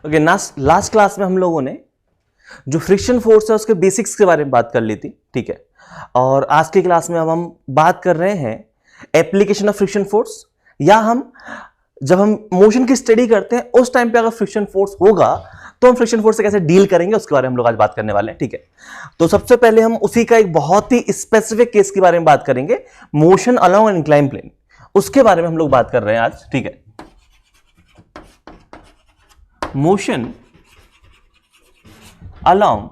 Okay, last class में हम लोगों ने जो फ्रिक्शन फोर्स है उसके बेसिक्स के बारे में बात कर ली थी, ठीक है। और आज की क्लास में अब हम बात कर रहे हैं एप्लीकेशन ऑफ फ्रिक्शन फोर्स, या जब हम मोशन की स्टडी करते हैं उस टाइम पे अगर फ्रिक्शन फोर्स होगा तो हम फ्रिक्शन फोर्स से कैसे डील करेंगे उसके बारे में हम लोग आज बात करने वाले हैं, ठीक है। तो सबसे पहले हम उसी का एक बहुत ही स्पेसिफिक केस के बारे में बात करेंगे, motion along an incline plane, उसके बारे में हम लोग बात कर रहे हैं आज, ठीक है। मोशन अलोंग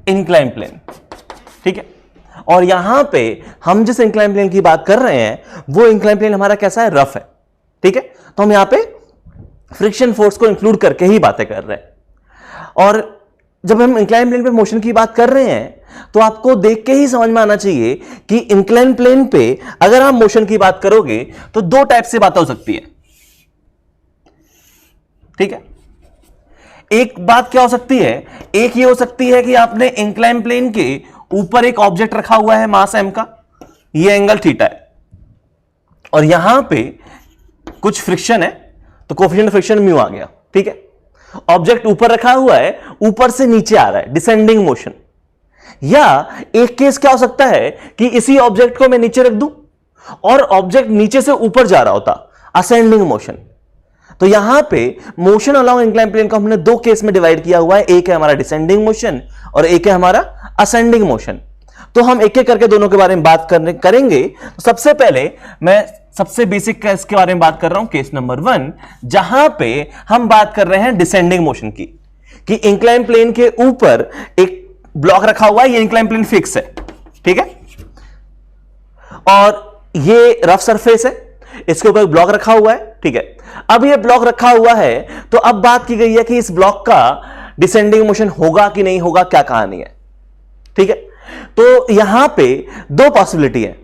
इंक्लाइन प्लेन, ठीक है। और यहां पे हम जिस इंक्लाइन प्लेन की बात कर रहे हैं वो इंक्लाइन प्लेन हमारा कैसा है, रफ है, ठीक है। तो हम यहां पे फ्रिक्शन फोर्स को इंक्लूड करके ही बातें कर रहे हैं। और जब हम इंक्लाइन प्लेन पे मोशन की बात कर रहे हैं तो आपको देख के ही समझ में आना चाहिए कि इंक्लाइन प्लेन पे अगर आप मोशन की बात करोगे तो दो टाइप से बातें हो सकती है, ठीक है। एक बात क्या हो सकती है, एक ये हो सकती है कि आपने इंक्लाइन प्लेन के ऊपर एक ऑब्जेक्ट रखा हुआ है मास m का, ये एंगल थीटा है और यहां पे कुछ फ्रिक्शन है तो कोफिशिएंट ऑफ फ्रिक्शन म्यू आ गया, ठीक है। ऑब्जेक्ट ऊपर रखा हुआ है, ऊपर से नीचे आ रहा है, डिसेंडिंग मोशन। या एक केस क्या हो सकता है कि इसी ऑब्जेक्ट को मैं नीचे रख दूं और ऑब्जेक्ट नीचे से ऊपर जा रहा होता, असेंडिंग मोशन। तो यहां पे मोशन अलोंग इंक्लाइन प्लेन को हमने दो केस में डिवाइड किया हुआ है, एक है हमारा डिसेंडिंग मोशन और एक है हमारा असेंडिंग मोशन। तो हम एक एक करके दोनों के बारे में बात करेंगे। तो सबसे पहले मैं सबसे बेसिक केस के बारे में बात कर रहा हूं, केस नंबर 1, जहां पे हम बात कर रहे हैं डिसेंडिंग मोशन की, कि इंक्लाइन प्लेन के ऊपर एक ब्लॉक रखा हुआ है, ये इंक्लाइन प्लेन फिक्स है, ठीक है। और ये रफ सरफेस है, इसके ऊपर ब्लॉक रखा हुआ है, ठीक है। अब ये ब्लॉक रखा हुआ है तो अब बात की गई है कि इस ब्लॉक का डिसेंडिंग मोशन होगा कि नहीं होगा, क्या कहानी है, ठीक है। तो यहां पे दो पॉसिबिलिटी है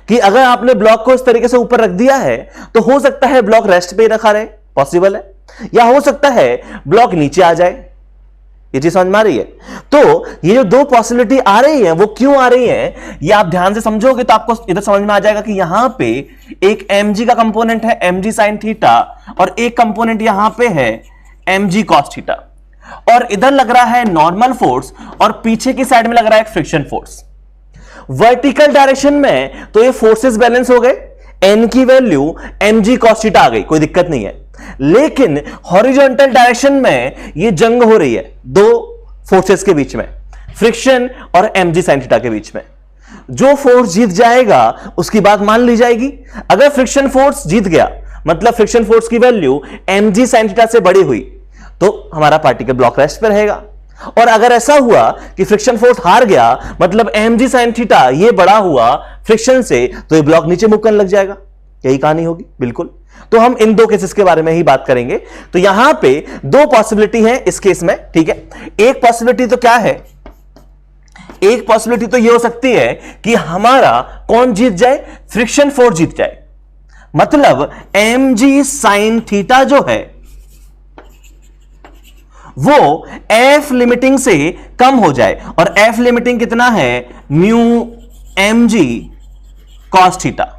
कि अगर आपने ब्लॉक को इस तरीके से ऊपर रख दिया है तो हो सकता है ब्लॉक रेस्ट पे ही रखा रहे, पॉसिबल है, या हो सकता है ब्लॉक नीचे आ जाए। ये चीज समझ में आ रही है। तो ये जो दो पॉसिबिलिटी आ रही है वो क्यों आ रही है, ये आप ध्यान से समझोगे तो आपको इधर समझ में आ जाएगा कि यहां पे एक mg का कंपोनेंट है, mg sin थीटा, और एक कंपोनेंट यहां पे है mg cos थीटा, और इधर लग रहा है नॉर्मल फोर्स और पीछे की साइड में लग रहा है फ्रिक्शन फोर्स। वर्टिकल डायरेक्शन में तो ये फोर्सेस बैलेंस हो गए, n की वैल्यू mg cos थीटा आ गई, कोई दिक्कत नहीं है। लेकिन हॉरिजॉन्टल डायरेक्शन में ये जंग हो रही है दो फोर्सेस के बीच में, फ्रिक्शन और mg sin थीटा के बीच में। जो फोर्स जीत जाएगा उसकी बात मान ली जाएगी। अगर फ्रिक्शन फोर्स जीत गया, मतलब फ्रिक्शन फोर्स की वैल्यू mg sin थीटा से बड़ी हुई, तो हमारा पार्टिकल ब्लॉक रेस्ट पर रहेगा। और अगर ऐसा हुआ कि फ्रिक्शन फोर्स हार गया, मतलब mg sin थीटा ये बड़ा हुआ फ्रिक्शन से, तो ये ब्लॉक नीचे मूव करने लग जाएगा। यही कहानी होगी, बिल्कुल। तो हम इन दो केसेस के बारे में ही बात करेंगे। तो यहां पे दो पॉसिबिलिटी है इस केस में, ठीक है। एक पॉसिबिलिटी तो क्या है, एक पॉसिबिलिटी तो यह हो सकती है कि हमारा कौन जीत जाए, फ्रिक्शन फोर्स जीत जाए, मतलब mg sin थीटा जो है वो f लिमिटिंग से कम हो जाए, और f लिमिटिंग कितना है, म्यू mg cos थीटा।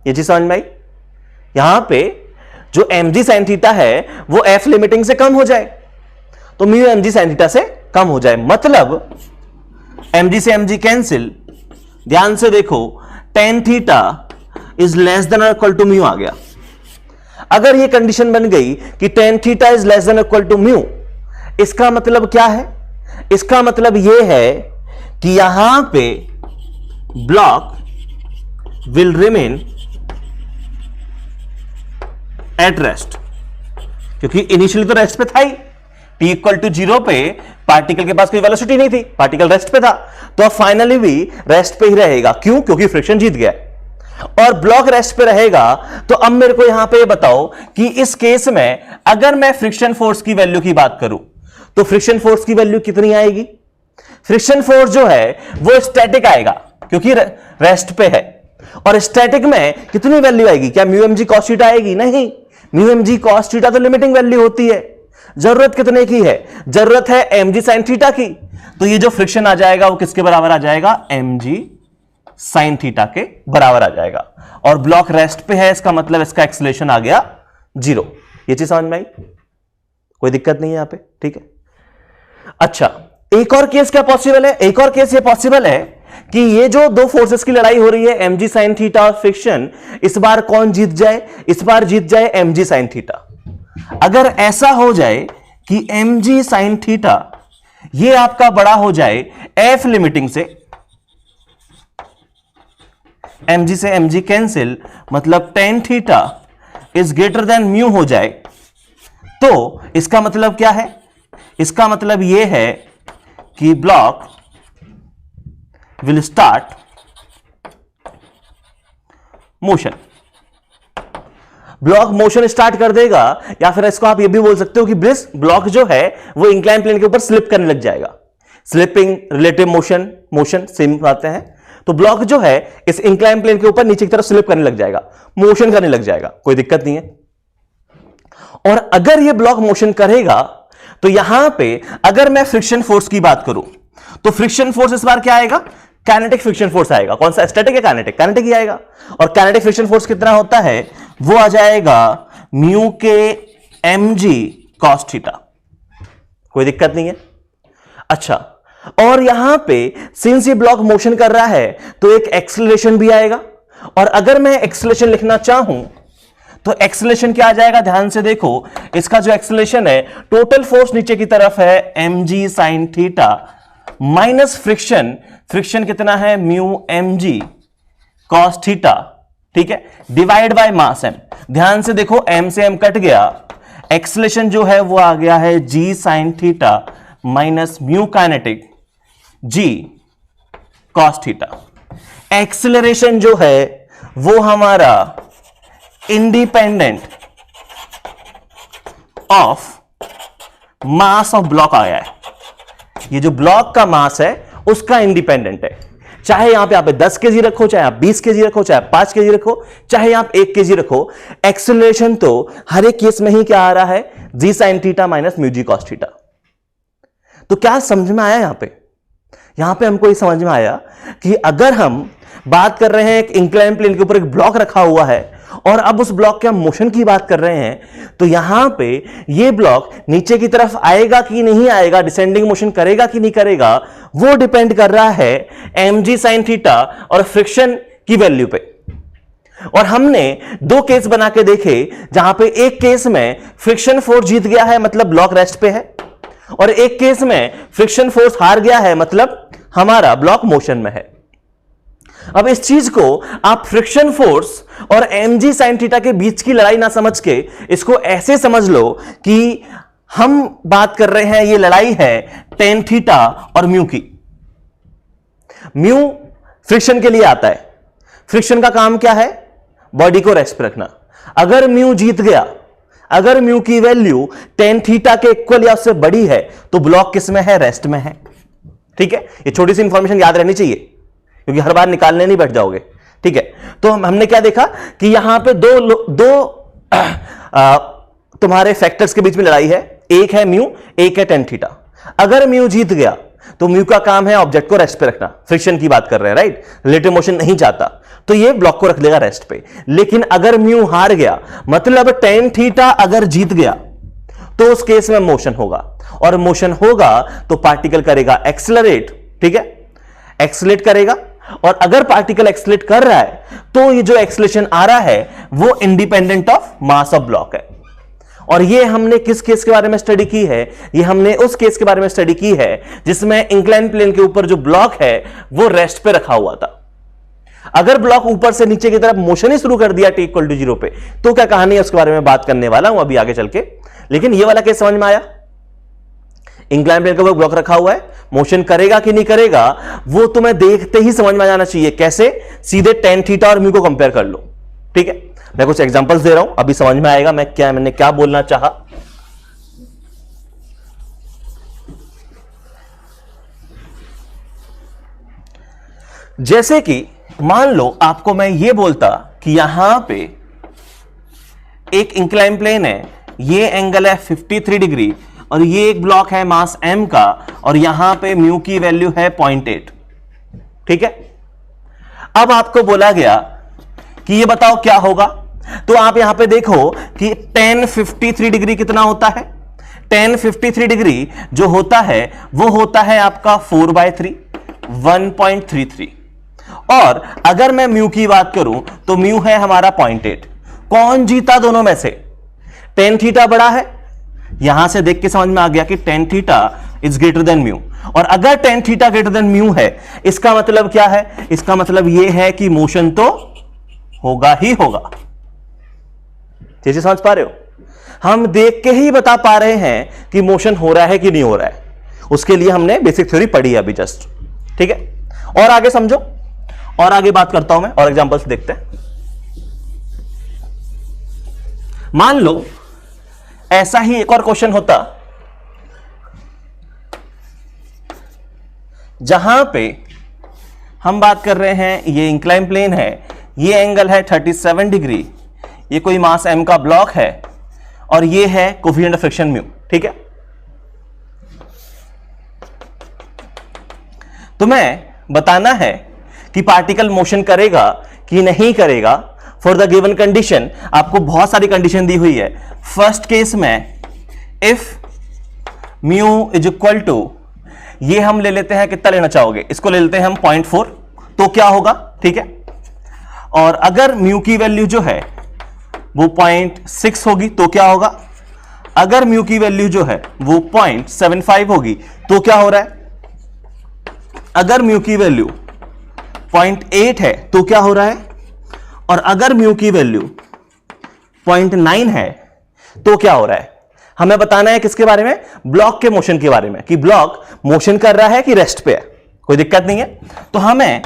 ये चीज समझ में आई। यहां पे जो mg sin थीटा है वो f लिमिटिंग से कम हो जाए, तो म्यू mg sin थीटा से कम हो जाए, मतलब mg से mg कैंसिल। ध्यान से देखो, tan theta is less than और इक्वल टू म्यू आ गया। अगर ये कंडीशन बन गई कि tan theta is less than equal to mu, इसका मतलब क्या है, इसका मतलब यह है कि यहां पे block will remain at rest, क्योंकि इनिशियली तो रेस्ट पे था ही, t इक्वल टू 0 पे पार्टिकल के पास कोई वेलोसिटी नहीं थी, पार्टिकल रेस्ट पे था, तो अब फाइनली भी रेस्ट पे ही रहेगा। क्यों, क्योंकि फ्रिक्शन जीत गया और ब्लॉक रेस्ट पे रहेगा। तो अब मेरे को यहां पे ये बताओ कि इस केस में अगर मैं फ्रिक्शन फोर्स की वैल्यू की बात करूं तो फ्रिक्शन फोर्स की वैल्यू कितनी आएगी, फ्रिक्शन फोर्स जो है वो स्टैटिक आएगा क्योंकि रेस्ट पे है, और स्टैटिक में कितनी वैल्यू आएगी, क्या म्यू mg cos थीटा आएगी, नहीं, म्यू mg cos थीटा तो लिमिटिंग वैल्यू होती है। जरूरत कितने की है, जरूरत है mg sin थीटा की, तो ये जो फ्रिक्शन आ जाएगा वो किसके बराबर आ जाएगा, mg साइन थीटा के बराबर आ जाएगा। और ब्लॉक रेस्ट पे है, इसका मतलब इसका एक्सेलरेशन आ गया 0। ये चीज समझ में आई? कोई दिक्कत नहीं है यहां पे, ठीक है। अच्छा, एक और केस क्या पॉसिबल है? एक और केस ये पॉसिबल है कि ये जो दो फोर्सेस की लड़ाई हो रही है, mg sin थीटा और फ्रिक्शन, इस बार कौन जीत जाए? इस बार जीत जाए mg sin थीटा। अगर ऐसा हो जाए कि mg sin थीटा ये आपका बड़ा हो जाए f लिमिटिंग से, mg से mg कैंसिल, मतलब tan theta is greater than mu हो जाए, तो इसका मतलब क्या है? इसका मतलब यह है कि block will start motion. Block motion start कर देगा, या फिर इसको आप ये भी बोल सकते हो कि ब्लॉक जो है वो इंक्लाइन प्लेन के ऊपर स्लिप करने लग जाएगा। Slipping, relative motion, motion same बातें हैं। तो ब्लॉक जो है इस इंक्लाइन प्लेन के ऊपर नीचे की तरफ स्लिप करने लग जाएगा, मोशन करने लग जाएगा, कोई दिक्कत नहीं है। और अगर ये ब्लॉक मोशन करेगा तो यहां पे अगर मैं फ्रिक्शन फोर्स की बात करूं तो फ्रिक्शन फोर्स इस बार क्या आएगा? काइनेटिक फ्रिक्शन फोर्स आएगा। कौन सा? स्टैटिक या काइनेटिक? काइनेटिक ही आएगा। और काइनेटिक फ्रिक्शन फोर्स कितना होता है? वो आ जाएगा म्यू के mg cos थीटा। कोई दिक्कत नहीं है। अच्छा, और यहां पे सिंस ये ब्लॉक मोशन कर रहा है तो एक एक्सेलरेशन भी आएगा। और अगर मैं एक्सेलरेशन लिखना चाहूं तो एक्सेलरेशन क्या आ जाएगा? ध्यान से देखो, इसका जो एक्सेलरेशन है, टोटल फोर्स नीचे की तरफ है mg sin theta minus friction, friction कितना है? म्यू mg cos थीटा, ठीक है, डिवाइड बाय मास m। ध्यान से देखो, m से m कट गया, एक्सेलरेशन जो है वो आ गया है g sin theta minus mu kinetic g cos theta. Acceleration जो है वो हमारा independent of mass of block आया है। ये जो ब्लॉक का मास है उसका इंडिपेंडेंट है। चाहे यहां पे आप 10 केजी रखो, चाहे आप 20 केजी रखो, चाहे आप 5 केजी रखो, चाहे आप 1 केजी रखो, एक्सेलरेशन तो हर एक केस में ही क्या आ रहा है? जी साइन थीटा माइनस म्यू जी कॉस थीटा। तो क्या समझ में आया? यहां पे हमको ये समझ में आया कि अगर हम बात कर रहे हैं एक इंक्लाइन प्लेन के ऊपर एक ब्लॉक रखा हुआ है और अब उस ब्लॉक के हम मोशन की बात कर रहे हैं, तो यहां पे ये ब्लॉक नीचे की तरफ आएगा कि नहीं आएगा, डिसेंडिंग मोशन करेगा कि नहीं करेगा, वो डिपेंड कर रहा है mg sin थीटा और फ्रिक्शन की वैल्यू पे। और हमने दो केस बना के देखे, जहां पे एक केस में फ्रिक्शन फोर्स जीत गया है, मतलब ब्लॉक रेस्ट पे है, और एक केस में फ्रिक्शन फोर्स हार गया है, मतलब हमारा ब्लॉक मोशन में है। अब इस चीज को आप फ्रिक्शन फोर्स और mg sin थीटा के बीच की लड़ाई ना समझ के इसको ऐसे समझ लो कि हम बात कर रहे हैं, ये लड़ाई है tan थीटा और म्यू की। म्यू फ्रिक्शन के लिए आता है। फ्रिक्शन का काम क्या है? बॉडी को रेस्ट पे रखना। अगर म्यू जीत गया, अगर म्यू की वैल्यू tan थीटा के इक्वल या उससे बड़ी है, तो ब्लॉक किस में है? रेस्ट में है। ठीक है, ये छोटी सी इंफॉर्मेशन याद रहनी चाहिए क्योंकि हर बार निकालने नहीं बैठ जाओगे। ठीक है, तो हमने क्या देखा कि यहां पे दो तुम्हारे फैक्टर्स के बीच में लड़ाई है, एक है म्यू, एक है tan थीटा। अगर म्यू जीत गया तो म्यू का काम है ऑब्जेक्ट को रेस्ट पे रखना। फ्रिक्शन की बात कर रहे हैं, राइट? रिलेटिव मोशन नहीं चाहता तो ये ब्लॉक को रख देगा रेस्ट पे। लेकिन अगर म्यू हार गया, मतलब tan थीटा अगर जीत गया, तो उस केस में मोशन होगा, और मोशन होगा तो पार्टिकल करेगा एक्सेलरेट। ठीक है, एक्सेलरेट करेगा, और अगर पार्टिकल एक्सेलरेट कर रहा है तो ये जो एक्सेलरेशन आ रहा है वो independent of mass of block है। और ये हमने किस केस के बारे में स्टडी की है? ये हमने उस केस के बारे में स्टडी की है जिसमें इंक्लाइन प्लेन के ऊपर जो ब्लॉक है वो रेस्ट पे रखा हुआ था। अगर ब्लॉक ऊपर से नीचे की तरफ मोशन ही शुरू कर दिया t इक्वल टू 0 पे, तो क्या कहानी है उसके बारे में बात करने वाला हूं अभी आगे चल के। लेकिन ये वाला केस समझ में आया? इंक्लाइन प्लेन के ऊपर ब्लॉक रखा हुआ है, मोशन करेगा कि नहीं करेगा वो तुम्हें देखते ही समझ में आ जाना चाहिए। कैसे? सीधे tan थीटा और म्यू को कंपेयर कर लो। ठीक है, मैं कुछ एग्जांपल्स दे रहा हूं, अभी समझ में आएगा मैंने क्या बोलना चाहा। जैसे कि मान लो आपको मैं ये बोलता कि यहां पे एक इंक्लाइन प्लेन है, ये एंगल है 53 डिग्री, और ये एक ब्लॉक है मास m का, और यहां पे म्यू की वैल्यू है 0.8। ठीक है, अब आपको बोला गया कि ये बताओ क्या होगा, तो आप यहां पे देखो कि tan 53 डिग्री कितना होता है। tan 53 डिग्री जो होता है वो होता है आपका 4/3 1.33। और अगर मैं म्यू की बात करूं तो म्यू है हमारा 0.8। कौन जीता दोनों में से? tan थीटा बड़ा है, यहां से देख के समझ में आ गया कि tan theta is greater than mu. और अगर tan theta greater than mu है, इसका मतलब क्या है? इसका मतलब यह है कि मोशन तो होगा ही होगा। चीजें समझ पा रहे हो? हम देख के ही बता पा रहे हैं कि मोशन हो रहा है कि नहीं हो रहा है। उसके लिए हमने बेसिक थ्योरी पढ़ी है अभी जस्ट, ठीक है। और आगे समझो, और आगे बात करता हूं मैं, और एग्जांपल्स देखते हैं। मान लो ऐसा ही एक और क्वेश्चन होता जहां पे हम बात कर रहे हैं, ये इंक्लाइन प्लेन है, ये एंगल है 37 डिग्री, ये कोई मास m का ब्लॉक है, और ये है कोफिशिएंट ऑफ फ्रिक्शन म्यू, ठीक है। तुम्हें बताना है कि पार्टिकल मोशन करेगा कि नहीं करेगा। फॉर द गिवन कंडीशन आपको बहुत सारी कंडीशन दी हुई है। फर्स्ट केस में if mu is equal to, ये हम ले लेते हैं, कितना लेना चाहोगे? इसको ले लेते हैं हम 0.4, तो क्या होगा, ठीक है। और अगर म्यू की वैल्यू जो है वो 0.6 होगी तो क्या होगा? अगर म्यू की वैल्यू जो है वो 0.75 होगी तो क्या हो रहा है? अगर म्यू की वैल्यू 0.8 है तो क्या हो रहा है? और अगर म्यू की वैल्यू 0.9 है तो क्या हो रहा है? हमें बताना है किसके बारे में? ब्लॉक के मोशन के बारे में, कि ब्लॉक मोशन कर रहा है कि रेस्ट पे है। कोई दिक्कत नहीं है। तो हमें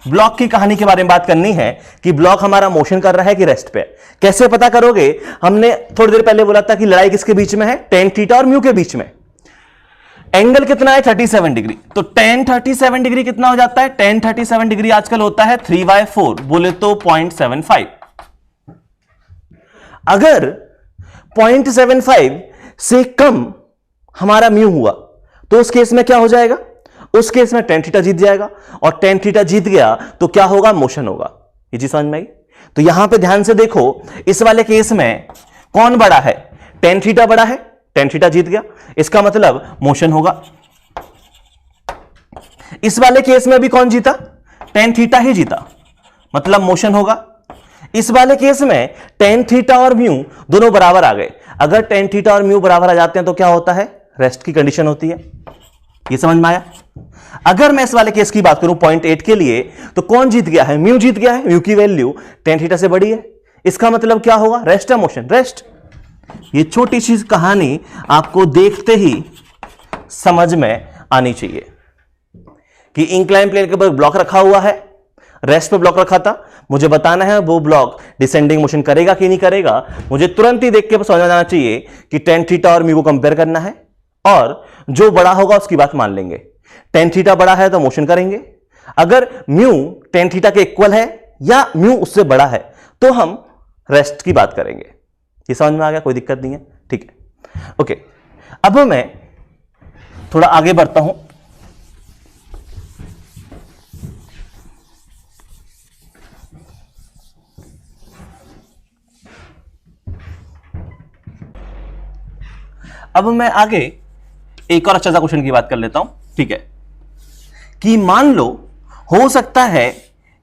ब्लॉक की कहानी के बारे में बात करनी है कि ब्लॉक हमारा मोशन कर रहा है कि रेस्ट पे है। कैसे पता करोगे? हमने थोड़ी देर पहले बोला था कि लड़ाई किसके बीच में है? tan थीटा और म्यू के बीच में। एंगल कितना है? 37 डिग्री। तो tan 37 डिग्री कितना हो जाता है? tan 37 डिग्री आजकल होता है 3/4, बोले तो 0.75। अगर 0.75 से कम हमारा म्यू हुआ तो उस केस में क्या हो जाएगा? उस केस में tan थीटा जीत जाएगा, और tan थीटा जीत गया तो क्या होगा? मोशन होगा। ये चीज समझ में आई? तो यहां पे ध्यान से देखो, इस वाले केस में कौन बड़ा है? tan थीटा बड़ा है, tan थीटा जीत गया, इसका मतलब मोशन होगा। इस वाले केस में भी कौन जीता? tan थीटा ही जीता, मतलब मोशन होगा। इस वाले केस में tan थीटा और म्यू दोनों बराबर आ गए। अगर tan थीटा और म्यू बराबर आ जाते हैं तो क्या होता है? रेस्ट की कंडीशन होती है। ये समझ में आया? अगर मैं इस वाले केस की बात करूं 0.8 के लिए, तो कौन जीत गया है? म्यू जीत गया है। म्यू की वैल्यू tan थीटा से बड़ी है, इसका मतलब क्या होगा? रेस्ट है, मोशन, रेस्ट। ये छोटी सी कहानी आपको देखते ही समझ में आनी चाहिए कि इंक्लाइन प्लेन के ऊपर ब्लॉक रखा हुआ है, रेस्ट पे ब्लॉक रखा था, मुझे बताना है वो ब्लॉक डिसेंडिंग मोशन करेगा कि नहीं करेगा। मुझे तुरंत ही देख के समझ में आना चाहिए कि tan थीटा और म्यू को कंपेयर करना है, और जो बड़ा होगा उसकी बात मान लेंगे। tan थीटा बड़ा है तो मोशन करेंगे, अगर म्यू tan थीटा के इक्वल है या म्यू उससे बड़ा है तो हम रेस्ट की बात करेंगे। ये समझ में आ गया? कोई दिक्कत नहीं है, ठीक है। ओके, अब मैं थोड़ा आगे बढ़ता हूं। अब मैं आगे एक और अच्छा सा क्वेश्चन की बात कर लेता हूं, ठीक है। कि मान लो हो सकता है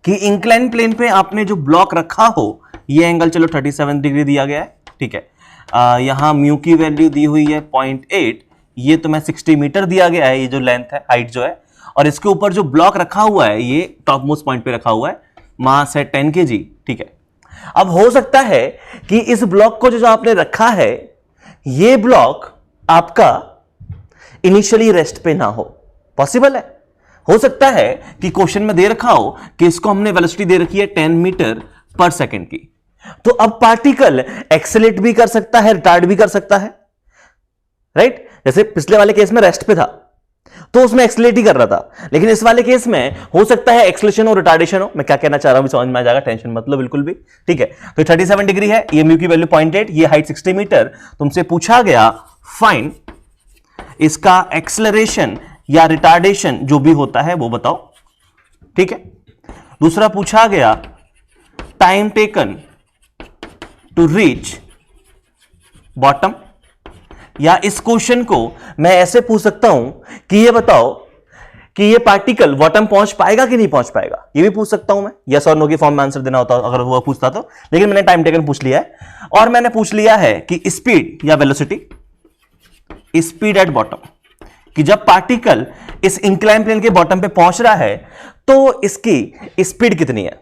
कि इंक्लाइन प्लेन पे आपने जो ब्लॉक रखा हो, ये एंगल चलो 37 डिग्री दिया गया है, ठीक है। यहां म्यू की वैल्यू दी हुई है 0.8, ये तो मैं 60 मीटर दिया गया है, ये जो लेंथ है, हाइट जो है, और इसके ऊपर जो ब्लॉक रखा हुआ है ये टॉप मोस्ट पॉइंट पे रखा हुआ है, मास है 10 kg, ठीक है। अब हो सकता है कि इस ब्लॉक को जो आपने रखा है, ये ब्लॉक आपका इनिशियली रेस्ट पे ना हो। पॉसिबल है, हो सकता है कि क्वेश्चन में दे रखा हो कि इसको हमने वेलोसिटी दे रखी है 10 मीटर पर सेकंड की, तो अब पार्टिकल एक्सेलेरेट भी कर सकता है, रिटार्ड भी कर सकता है, राइट। जैसे पिछले वाले केस में रेस्ट पे था तो उसमें एक्सेलेरेट ही कर रहा था, लेकिन इस वाले केस में हो सकता है एक्सेलरेशन और रिटार्डेशन हो। मैं क्या कहना चाह रहा हूं समझ में आ जाएगा, टेंशन मत लो बिल्कुल भी, ठीक है। तो 37 डिग्री है, ये म्यू की वैल्यू 0.8, ये हाइट 60 मीटर। तुमसे पूछा गया फाइन इसका एक्सेलरेशन या रिटार्डेशन जो भी होता है वो बताओ, ठीक है। दूसरा पूछा गया time taken to reach bottom, या इस क्वेश्चन को मैं ऐसे पूछ सकता हूं कि ये बताओ कि ये पार्टिकल बॉटम पहुंच पाएगा कि नहीं पहुंच पाएगा, ये भी पूछ सकता हूं मैं, यस और नो की फॉर्म में आंसर देना होता अगर वो पूछता तो। लेकिन मैंने टाइम टेकन पूछ लिया है, और मैंने पूछ लिया है कि स्पीड या वेलोसिटी, स्पीड एट बॉटम, कि जब पार्टिकल इस इंक्लाइन प्लेन के बॉटम पे पहुंच रहा है तो इसकी स्पीड कितनी है।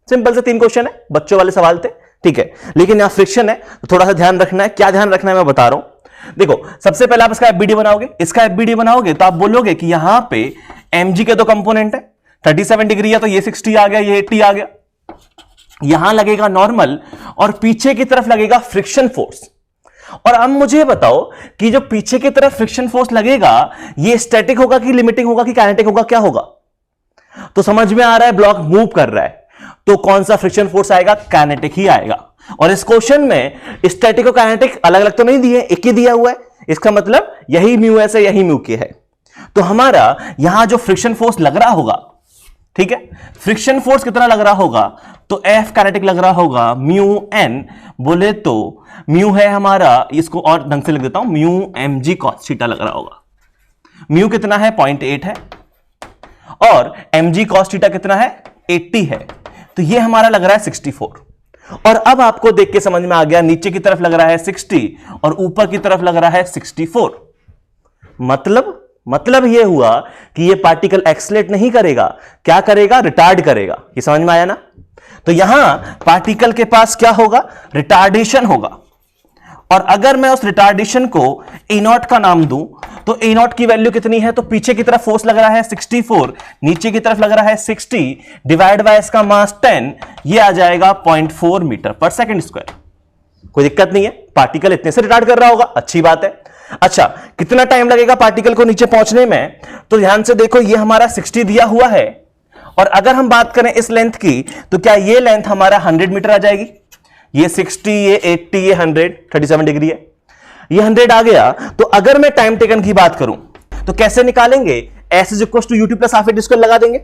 सिंपल से 3 क्वेश्चन है, बच्चों वाले सवाल थे, ठीक है। लेकिन यहां फ्रिक्शन है तो थोड़ा सा ध्यान रखना है। क्या ध्यान रखना है मैं बता रहा हूं। देखो, सबसे पहले आप इसका एफबीडी बनाओगे, इसका एफबीडी बनाओगे तो आप बोलोगे कि यहां पे mg के 2 कंपोनेंट है, 37 डिग्री है तो ये 60 आ गया, ये 80 आ गया। यहां लगेगा नॉर्मल और पीछे की तरफ लगेगा फ्रिक्शन फोर्स। और अब मुझे बताओ कि जो पीछे की तरफ फ्रिक्शन फोर्स लगेगा ये स्टैटिक होगा कि लिमिटिंग होगा कि काइनेटिक होगा, क्या होगा। तो समझ में आ रहा है, ब्लॉक मूव कर रहा है तो कौन सा फ्रिक्शन फोर्स आएगा, काइनेटिक ही आएगा। और इस क्वेश्चन में स्टैटिक और काइनेटिक अलग अलग तो नहीं दिए, एक ही दिया हुआ है। इसका मतलब यही म्यू एस है, यही म्यू के है। तो हमारा यहां जो फ्रिक्शन फोर्स लग रहा होगा, ठीक है, फ्रिक्शन फोर्स कितना लग रहा होगा, तो एफ काइनेटिक लग रहा होगा म्यू एन, बोले तो म्यू है हमारा, इसको और ढंग से लिख देता हूं, mu M G cos theta लग रहा होगा। म्यू कितना है, 0.8 है, और एम जी कॉस थीटा कितना है, 80 है। तो ये हमारा लग रहा है 64। और अब आपको देख के समझ में आ गया, नीचे की तरफ लग रहा है 60 और ऊपर की तरफ लग रहा है 64। मतलब ये हुआ कि ये पार्टिकल एक्सलेट नहीं करेगा, क्या करेगा, रिटार्ड करेगा। ये समझ में आया ना। तो यहां पार्टिकल के पास क्या होगा, रिटार्डेशन होगा। और अगर मैं उस रिटार्डेशन को ए नॉट का नाम दूं तो ए नॉट की वैल्यू कितनी है, तो पीछे की तरफ फोर्स लग रहा है 64, नीचे की तरफ लग रहा है 60, डिवाइड बाय इसका मास 10, ये आ जाएगा 0.4 मीटर पर सेकंड स्क्वायर। कोई दिक्कत नहीं है, पार्टिकल इतने से रिटार्ड कर रहा होगा, अच्छी बात है। अच्छा, कितना टाइम लगेगा पार्टिकल को नीचे पहुंचने में, तो ध्यान से देखो, ये हमारा 60 दिया हुआ है, और अगर हम बात करें इस लेंथ की तो क्या ये लेंथ हमारा 100 मीटर आ जाएगी। ये 60, ये 80, ये 100, 37 डिग्री है, ये 100 आ गया। तो अगर मैं टाइम टेकन की बात करूं तो कैसे निकालेंगे, S is equal to UT plus half AT square लगा देंगे।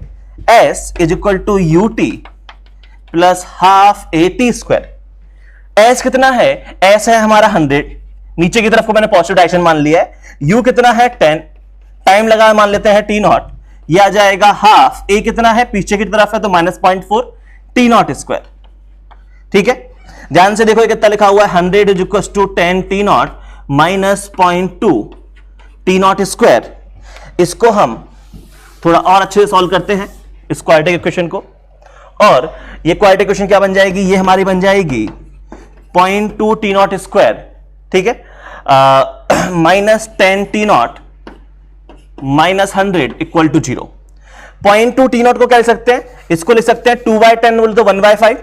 S is equal to UT plus half AT square. S कितना है, S है हमारा 100, नीचे की तरफ को मैंने पॉजिटिव डायरेक्शन मान लिया है। U कितना है 10, टाइम लगा मान लेते हैं T नॉट, ये आ जाएगा हाफ। A कितना है, पीछे की तरफ है तो -0.4 T नॉट स्क्वायर। ठीक है, ध्यान से देखो ये कितना लिखा हुआ है, 100 is equal to 10 T nought minus 0.2 T nought square. इसको हम थोड़ा और अच्छे से सॉल्व करते हैं इस क्वाड्रेटिक इक्वेशन को, और ये क्वाड्रेटिक इक्वेशन क्या बन जाएगी, ये हमारी बन जाएगी 0.2 T नॉट स्क्वायर, ठीक है, minus 10 T nought minus 100 equal to 0। 0.2 T nought को क्या लिख सकते हैं, इसको लिख सकते हैं 2/10 बोले तो 1/5,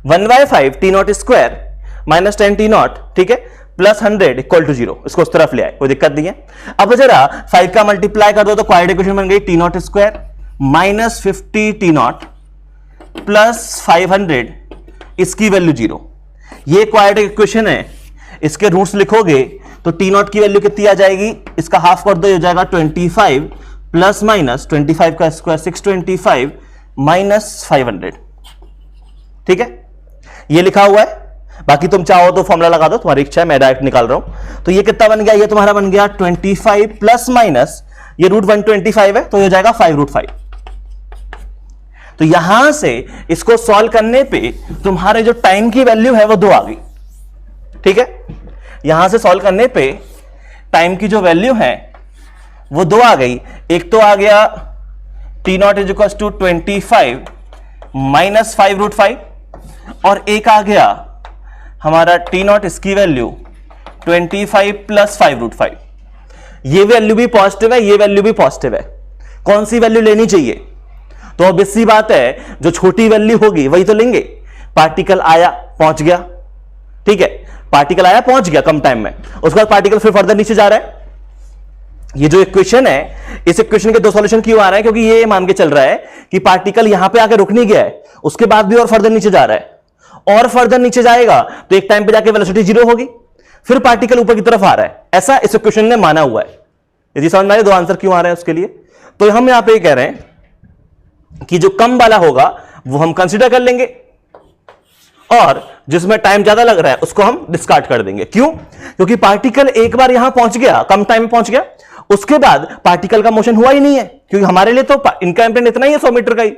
1/5 T nought square minus 10 T not, ठीक है, प्लस 100 इक्वल टू 0। इसको उस तरफ ले आए, कोई दिक्कत नहीं है। अब जरा 5 का मल्टीप्लाई कर दो तो क्वाड्रेटिक इक्वेशन बन गई T nought square minus 50 T not plus 500, इसकी वैल्यू 0। ये क्वाड्रेटिक इक्वेशन है, इसके रूट्स लिखोगे तो T नॉट की वैल्यू कितनी आ जाएगी, इसका हाफ कर दो, हो जाएगा 25 प्लस माइनस 25 का स्क्वायर 625 माइनस 500, ठीक है, ये लिखा हुआ है। बाकी तुम चाहो तो फॉर्मूला लगा दो, तुम्हारी इच्छा है, मैं डायरेक्ट निकाल रहा हूं। तो ये कितना बन गया, ये तुम्हारा बन गया 25 प्लस माइनस, ये रूट 125 है तो ये हो जाएगा 5√5। तो यहां से इसको सॉल्व करने पे तुम्हारे जो टाइम की वैल्यू है वो 2 आ गई, ठीक है। यहां से सॉल्व करने पे टाइम की जो वैल्यू है वो 2 आ गई। एक तो आ गया T nought is equal to 25 minus 5√5, और एक आ गया हमारा T नॉट, इसकी वैल्यू 25 प्लस 5√5। ये वैल्यू भी पॉजिटिव है, ये वैल्यू भी पॉजिटिव है। कौन सी वैल्यू लेनी चाहिए, तो ऑब्वियस सी बात है जो छोटी वैल्यू होगी वही तो लेंगे। पार्टिकल आया पहुंच गया, ठीक है, पार्टिकल आया पहुंच गया कम टाइम में, उसके बाद पार्टिकल फिर फर्दर नीचे जा रहा है। ये जो इक्वेशन है, इस इक्वेशन के 2 सॉल्यूशन क्यों आ रहा है, क्योंकि ये मान के चल रहा है कि पार्टिकल यहां पे आके रुक नहीं गया है, उसके बाद भी और फर्दर नीचे जा रहा है, और फर्दर नीचे जाएगा तो एक टाइम पे जाके वेलोसिटी 0 होगी, फिर पार्टिकल ऊपर की तरफ आ रहा है, ऐसा इस इक्वेशन ने माना हुआ है। यदि समझ में आए 2 आंसर क्यों आ रहे हैं उसके लिए। तो हम यहां पे कह रहे हैं कि जो कम वाला होगा वो हम कंसीडर कर लेंगे और जिसमें टाइम ज्यादा लग रहा है उसको हम डिस्कार्ड कर देंगे। क्यों? क्योंकि पार्टिकल एक बार यहां पहुंच गया, कम टाइम में पहुंच गया, उसके बाद पार्टिकल का मोशन हुआ ही नहीं है, क्योंकि हमारे लिए तो इनका इम्प्रेंट इतना ही है 100 मीटर का ही,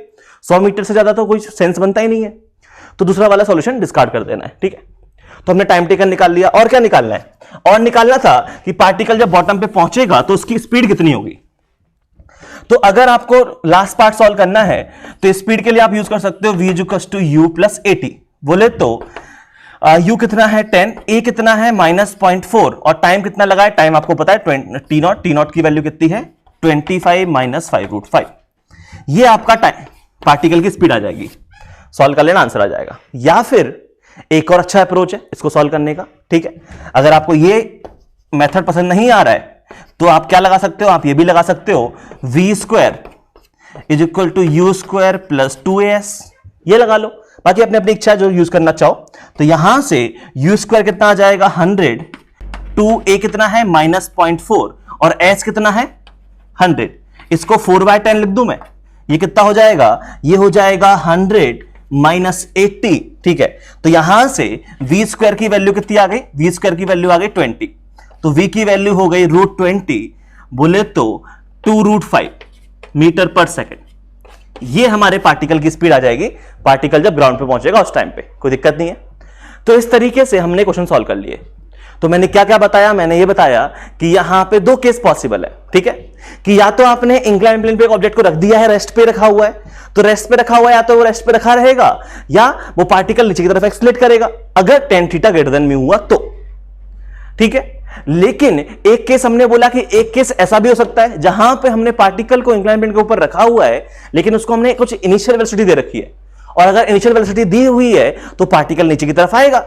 100 मीटर से ज्यादा तो कोई सेंस बनता ही नहीं है, तो दूसरा वाला सॉल्यूशन डिस्कार्ड कर देना है। ठीक है, तो हमने टाइम टेकन निकाल लिया। और क्या निकालना है? और निकालना था कि पार्टिकल जब बॉटम पे पहुंचेगा तो उसकी स्पीड कितनी होगी। तो अगर आपको लास्ट पार्ट सॉल्व करना है तो स्पीड के लिए आप यूज कर सकते हो v equals to u plus 80। बोले तो u कितना है 10, a कितना है -0.4 और टाइम कितना लगा है? टाइम आपको पता है t नॉट की वैल्यू कितनी है? 25 माइनस 5√5। ये आपका टाइम पार्टिकल की स्पीड आ जाएगी, सॉल्व कर लेना, आंसर आ जाएगा। या फिर एक और अच्छा अप्रोच है इसको सॉल्व करने का। ठीक है, अगर आपको ये मेथड पसंद नहीं आ रहा है तो आप क्या लगा सकते हो? आप ये भी लगा सकते हो v square is equal to u square plus 2as, ये लगा लो। बाकी अपने अपनी इच्छा जो यूज करना चाहो। तो यहां से u स्क्वायर कितना आ जाएगा 100, 2a कितना है -0.4 और s कितना है 100। इसको 4/10 लिख दूं मैं, ये कितना हो जाएगा? ये हो जाएगा 100 माइनस 80। ठीक है, तो यहां से v स्क्वायर की वैल्यू कितनी आ गई? v स्क्वायर की वैल्यू आ गई 20, तो v की वैल्यू हो गई √20, बोले तो 2√5 मीटर पर सेकेंड। ये हमारे पार्टिकल की स्पीड आ जाएगी, पार्टिकल जब ग्राउंड पे पहुंचेगा उस टाइम पे, कोई दिक्कत नहीं है। तो इस तरीके से हमने क्वेश्चन सॉल्व कर लिए। तो मैंने क्या क्या बताया? मैंने ये बताया कि यहां पे दो केस पॉसिबल है। ठीक है, कि या तो आपने इंक्लाइन प्लेन पे एक ऑब्जेक्ट को रख दिया है, रेस्ट पे रखा हुआ है, तो रेस्ट पे रखा हुआ है, या तो वो रेस्ट पे रखा रहेगा या वो पार्टिकल नीचे की तरफ एक्सलेट करेगा, अगर tan theta greater than mu हुआ तो। ठीक है, लेकिन एक केस हमने बोला कि एक केस ऐसा भी हो सकता है जहां पे हमने पार्टिकल को इंक्लाइन प्लेन के ऊपर रखा हुआ है लेकिन उसको हमने कुछ इनिशियल वेलोसिटी दे रखी है, और अगर इनिशियल वेलोसिटी दी हुई है तो पार्टिकल नीचे की तरफ आएगा।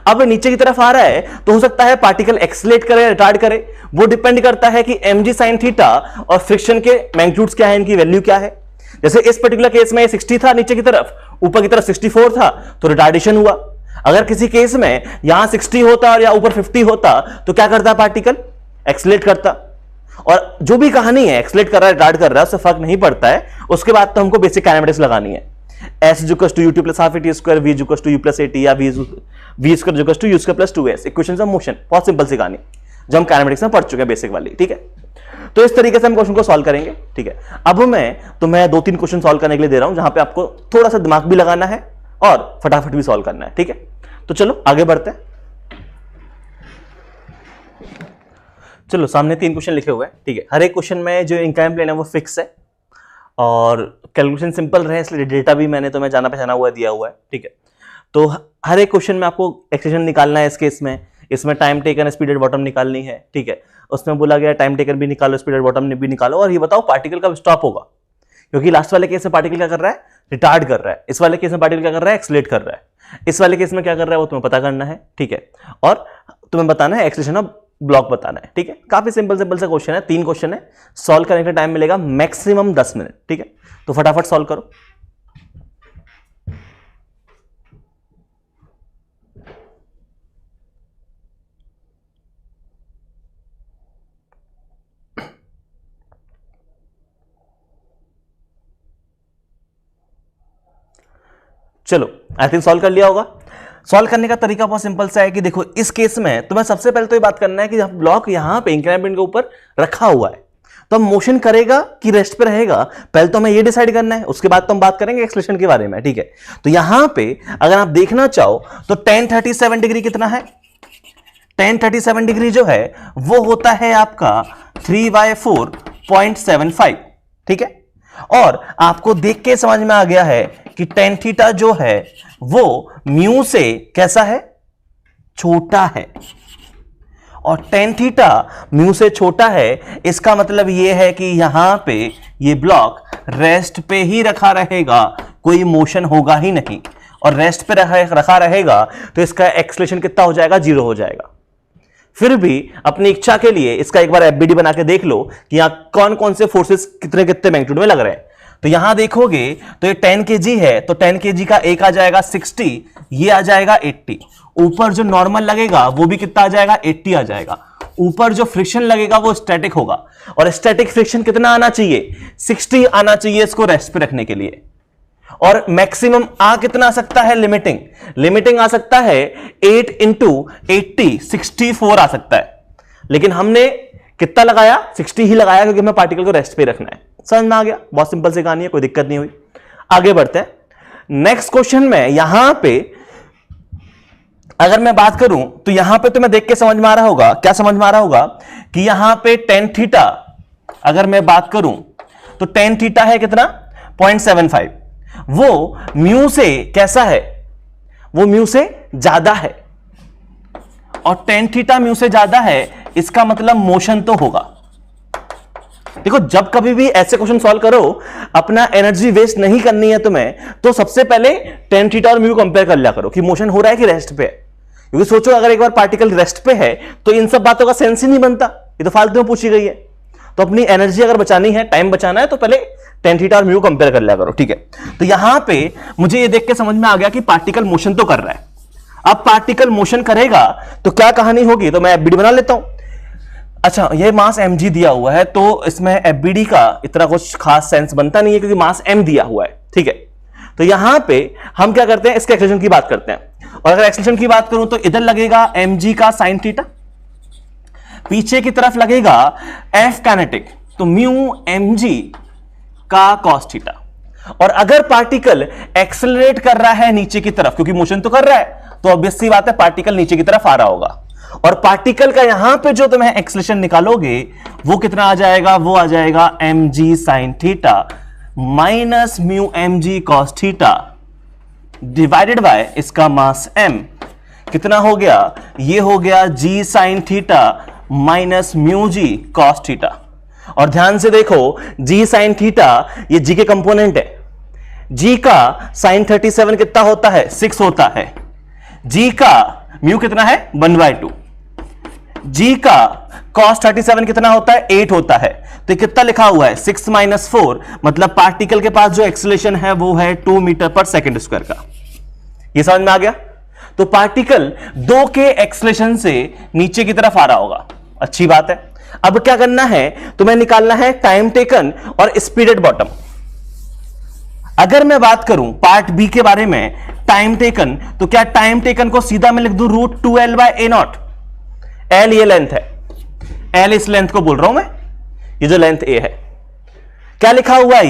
अब नीचे की तरफ आ रहा है तो हो सकता है पार्टिकल एक्सलेट करे, रिटार्ड करे, वो डिपेंड करता है कि mg sin थीटा और फ्रिक्शन के मैग्नीट्यूड्स क्या है, इनकी वैल्यू क्या है। जैसे इस पर्टिकुलर केस में 60 था नीचे की तरफ, ऊपर की तरफ 64 था, तो रिटार्डेशन हुआ। अगर किसी केस में यहां 60 होता और या ऊपर 50 होता तो क्या करता? पार्टिकल एक्सलेट करता। और जो भी कहानी है, एक्सलेट कर रहा है, रिटार्ड कर रहा है, उससे फर्क नहीं पड़ता है। उसके बाद तो हमको बेसिक काइनेमेटिक्स लगानी है। s equals to ut plus half at square, v equals to u plus 80 या v स्क्वायर equals to u square plus 2s, equations of motion. बहुत सिंपल सी कहानी जो हम काइनेमेटिक्स में पढ़ चुके हैं, बेसिक वाली। ठीक है, तो इस तरीके से हम क्वेश्चन को सॉल्व करेंगे। ठीक है, अब मैं 2-3 क्वेश्चन सॉल्व करने के लिए दे रहा हूं जहां पे आपको थोड़ा सा दिमाग भी लगाना है और फटाफट भी सॉल्व करना है। ठीक है, तो चलो आगे बढ़ते हैं। चलो, सामने 3 क्वेश्चन लिखे हुए हैं। ठीक है, हर एक क्वेश्चन में जो इंक्लाइन प्लेन है वो फिक्स है और कैलकुलेशन सिंपल रहे इसलिए डेटा भी मैंने तुम्हें जाना पहचाना हुआ दिया हुआ है। ठीक है, तो हर एक क्वेश्चन में आपको एक्सप्रेशन निकालना है। इस केस में इसमें time taken, speed at bottom निकालनी है। ठीक है, उसमें बोला गया टाइम टेकन भी निकालो, स्पीड एट बॉटम भी निकालो, और ये बताओ पार्टिकल कब स्टॉप होगा, क्योंकि लास्ट वाले केस में पार्टिकल क्या कर रहा है? रिटार्ड कर रहा है। इस वाले केस में पार्टिकल क्या कर रहा है? एक्सलेट कर रहा है। इस वाले केस में क्या कर रहा है वो तुम्हें पता करना है। ठीक है, और तुम्हें बताना है एक्सलेशन ऑफ ब्लॉक बताना है। ठीक है, काफी सिंपल सा क्वेश्चन है, 3 क्वेश्चन है, सॉल्व करने का टाइम मिलेगा मैक्सिमम 10 मिनट। ठीक है, तो फटाफट सॉल्व करो। चलो, आई थिंक सॉल्व कर लिया होगा। सॉल्व करने का तरीका बहुत सिंपल सा है कि देखो, इस केस में तुम्हें सबसे पहले तो ये बात करना है कि ब्लॉक यहां पे इंक्लाइन प्लेन के ऊपर रखा हुआ है, तो हम मोशन करेगा कि रेस्ट पे रहेगा, पहले तो हमें ये डिसाइड करना है, उसके बाद तो हम बात करेंगे एक्सलेशन के बारे में। ठीक है, तो यहां पे अगर आप देखना चाहो तो tan 37 डिग्री कितना है? tan 37 डिग्री जो है वो होता है आपका 3/4.75। ठीक है, और आपको देख के समझ में आ गया है कि tan थीटा जो है वो म्यू से कैसा है? छोटा है। और tan थीटा म्यू से छोटा है, इसका मतलब यह है कि यहां पे ये ब्लॉक रेस्ट पे ही रखा रहेगा, कोई मोशन होगा ही नहीं। और रेस्ट पे रखा रहेगा तो इसका एक्सलेशन कितना हो जाएगा? 0 हो जाएगा। फिर भी अपनी इच्छा के लिए इसका एक बार एफबीडी बना के देख लो कि यहां कौन कौन से फोर्सेस कितने कितने मैग्नीट्यूड में लग रहे हैं। तो यहां देखोगे तो ये 10 kg है, तो 10 kg का एक आ जाएगा 60, ये आ जाएगा 80। ऊपर जो नॉर्मल लगेगा वो भी कितना आ जाएगा? 80 आ जाएगा। ऊपर जो फ्रिक्शन लगेगा वो स्टैटिक होगा, और स्टैटिक फ्रिक्शन कितना आना चाहिए, 60 आना चाहिए इसको रेस्ट पे रखने के लिए। और मैक्सिमम आ कितना आ सकता है, लिमिटिंग आ सकता है 8 इंटू 80, 64 आ सकता है। लेकिन हमने कितना लगाया, 60 ही लगाया, क्योंकि हमें पार्टिकल को रेस्ट पे रखना है। समझ में आ गया, बहुत सिंपल सी कहानी है, कोई दिक्कत नहीं हुई। आगे बढ़ते हैं नेक्स्ट क्वेश्चन में। यहां पे अगर मैं बात करूं तो यहां पे तुम्हें देख के समझ में आ रहा होगा, क्या समझ में आ रहा होगा कि यहां पे tan थीटा अगर मैं बात करूं तो tan थीटा है कितना, 0.75। वो म्यू से कैसा है, वो म्यू से ज्यादा है, और tan थीटा म्यू से ज्यादा है, इसका मतलब मोशन तो होगा। देखो जब कभी भी ऐसे क्वेश्चन सॉल्व करो, अपना एनर्जी वेस्ट नहीं करनी है तुम्हें, तो सबसे पहले tan थीटा और म्यू कंपेयर कर लिया करो कि मोशन हो रहा है कि रेस्ट पे है। क्योंकि सोचो अगर एक बार पार्टिकल रेस्ट पे है तो इन सब बातों का सेंस ही नहीं बनता, ये तो फालतू में पूछी गई है। तो अपनी एनर्जी अगर बचानी है, टाइम बचाना है, तो पहले tan थीटा और म्यू कंपेयर कर लिया करो, ठीक है। तो यहां पे मुझे ये देख के समझ में आ गया कि पार्टिकल मोशन तो कर रहा है। अब पार्टिकल मोशन करेगा तो क्या कहानी होगी, तो मैं एफबीडी बना लेता हूं। अच्छा, ये मास mg दिया हुआ है, तो इसमें एफबीडी का इतना कुछ खास सेंस बनता नहीं है, क्योंकि मास m दिया हुआ है, ठीक है। तो यहां पे हम क्या करते हैं, इसके एक्सलेशन की बात करते हैं। और अगर एक्सलेशन की बात करूं तो इधर लगेगा mg का साइन थीटा, पीछे की तरफ लगेगा f काइनेटिक, तो म्यू mg का कॉस थीटा। और अगर पार्टिकल एक्सेलरेट कर रहा है नीचे की तरफ, क्योंकि मोशन तो कर रहा है, तो ऑब्वियस सी बात है पार्टिकल नीचे की तरफ आ रहा होगा। और पार्टिकल का यहां पे जो तुम्हें एक्सेलरेशन निकालोगे वो कितना आ जाएगा, वो आ जाएगा mg sine theta minus mu mg cos theta divided by इसका मास m। कितना हो गया, ये हो गया g sine theta minus mu g cos theta. और ध्यान से देखो, g साइन थीटा ये g के कंपोनेंट है। g का साइन 37 कितना होता है, 6 होता है। g का म्यू कितना है, 1/2। g का cos 37 कितना होता है, 8 होता है। तो कितना लिखा हुआ है, 6 - 4, मतलब पार्टिकल के पास जो एक्सेलरेशन है वो है 2 मीटर पर सेकंड स्क्वायर का। ये समझ में आ गया। तो पार्टिकल 2 के एक्सेलरेशन से नीचे की तरफ आ रहा होगा, अच्छी बात है। अब क्या करना है, तुम्हें निकालना है टाइम टेकन और स्पीड एट बॉटम। अगर मैं बात करूं पार्ट बी के बारे में, टाइम टेकन, तो क्या टाइम टेकन को सीधा मैं लिख दूं √2l/a0। l ये लेंथ है, l इस लेंथ को बोल रहा हूं मैं, ये जो लेंथ a है। क्या लिखा हुआ है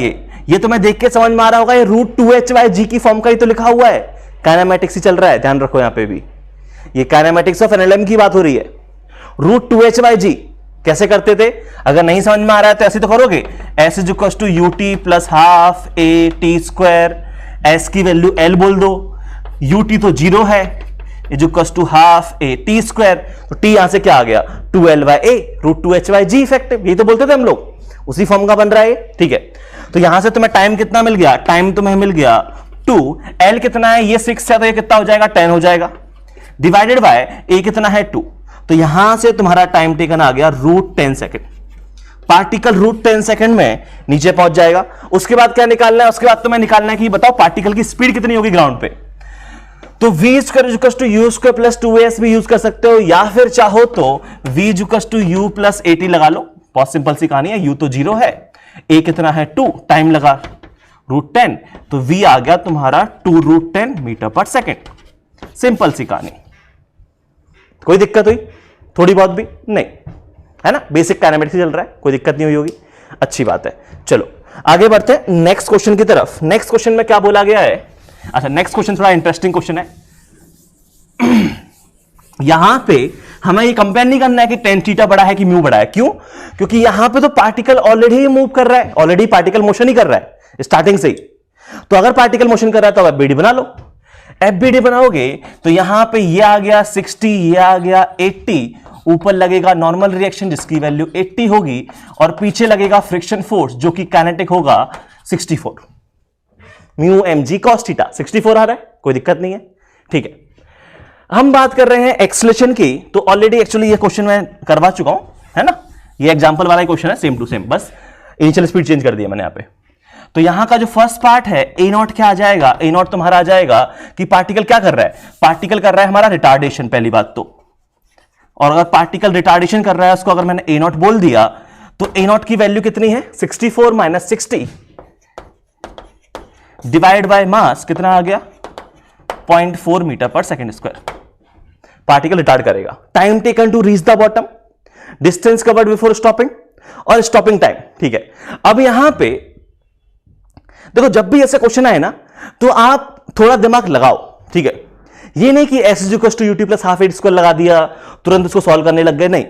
ये तुम्हें देख के समझ में आ रहा होगा, ये √2h/g की फॉर्म का ही तो लिखा हुआ है। काइनेमैटिक्स ही चल रहा है, ध्यान रखो यहां पे भी, ये काइनेमैटिक्स ऑफ एनएलएम की बात हो रही है। √2h/g कैसे करते थे, अगर नहीं समझ में आ रहा है तो ऐसे तो करोगे, s = ut + ½ a t², s की वैल्यू l बोल दो, ut तो 0 है, = ½ a t², तो t यहां से क्या आ गया, 2l/a √2h/g इफेक्टिव, यही तो बोलते थे हम लोग, उसी फॉर्म का बन रहा है, ठीक है। तो यहां से तुम्हें टाइम कितना मिल गया, टाइम तुम्हें मिल गया 2, l कितना है, ये 6 है, तो ये कितना हो जाएगा, 10 हो जाएगा, डिवाइडेड बाय a कितना है 2, तो यहां से तुम्हारा टाइम टेकन आ गया √10 सेकेंड। पार्टिकल √10 सेकेंड में नीचे पहुंच जाएगा। उसके बाद क्या निकालना है, उसके बाद तुम्हें निकालना है कि बताओ पार्टिकल की स्पीड कितनी होगी ग्राउंड पे। तो v = u² + 2as भी यूज कर सकते हो, या फिर चाहो तो v = u + at लगा लो, बहुत सिंपल सी कहानी है। u तो 0 है, a कितना है 2, टाइम लगा √10, तो v आ गया तुम्हारा 2√10 मीटर पर सेकेंड। सिंपल सी कहानी, कोई दिक्कत हुई थोड़ी बहुत भी नहीं, है ना, बेसिक काइनेमैटिक्स चल रहा है, कोई दिक्कत नहीं हुई होगी, अच्छी बात है। चलो आगे बढ़ते हैं नेक्स्ट क्वेश्चन की तरफ। नेक्स्ट क्वेश्चन में क्या बोला गया है, अच्छा नेक्स्ट क्वेश्चन थोड़ा इंटरेस्टिंग क्वेश्चन है। यहां पे हमें ये कंपेयर नहीं करना है कि tan थीटा बड़ा है कि म्यू बड़ा है, क्यों, क्योंकि यहां पे तो पार्टिकल ऑलरेडी मूव कर रहा है, ऑलरेडी पार्टिकल मोशन ही कर रहा है स्टार्टिंग से ही। तो अगर पार्टिकल मोशन कर रहा है तो एफबीडी बना लो। एफबीडी बनाओगे तो यहां पे ये आ गया 60, ये आ गया 80, ऊपर लगेगा नॉर्मल रिएक्शन जिसकी वैल्यू 80 होगी, और पीछे लगेगा फ्रिक्शन फोर्स जो कि काइनेटिक होगा 64। म्यू mg cos थीटा 64 आ रहा है, कोई दिक्कत नहीं है, ठीक है। हम बात कर रहे हैं एक्सेलरेशन की, तो ऑलरेडी एक्चुअली ये क्वेश्चन मैं करवा चुका हूं, है ना, ये एग्जांपल वाला क्वेश्चन है, सेम टू सेम, बस इनिशियल स्पीड चेंज कर दिया मैंने यहां पे। तो यहां का जो फर्स्ट पार्ट है a0 क्या आ जाएगा, a0 तुम्हारा आ जाएगा कि पार्टिकल क्या कर रहा है, पार्टिकल कर रहा है हमारा रिटार्डेशन। पहली बात तो और अगर पार्टिकल रिटार्डेशन कर रहा है उसको अगर मैंने ए नॉट बोल दिया तो ए नॉट की वैल्यू कितनी है 64 माइनस 60 डिवाइड बाय मास कितना आ गया 0.4 मीटर पर सेकेंड स्क्वायर। पार्टिकल रिटार्ड करेगा। Time taken to reach the bottom, distance covered before stopping और स्टॉपिंग टाइम। ठीक है, अब यहां पे देखो जब भी ऐसे क्वेश्चन आए ना तो आप थोड़ा दिमाग लगाओ। ठीक है, ये नहीं कि S is equal to UT plus half A square लगा दिया तुरंत उसको सॉल्व करने लग गए, नहीं,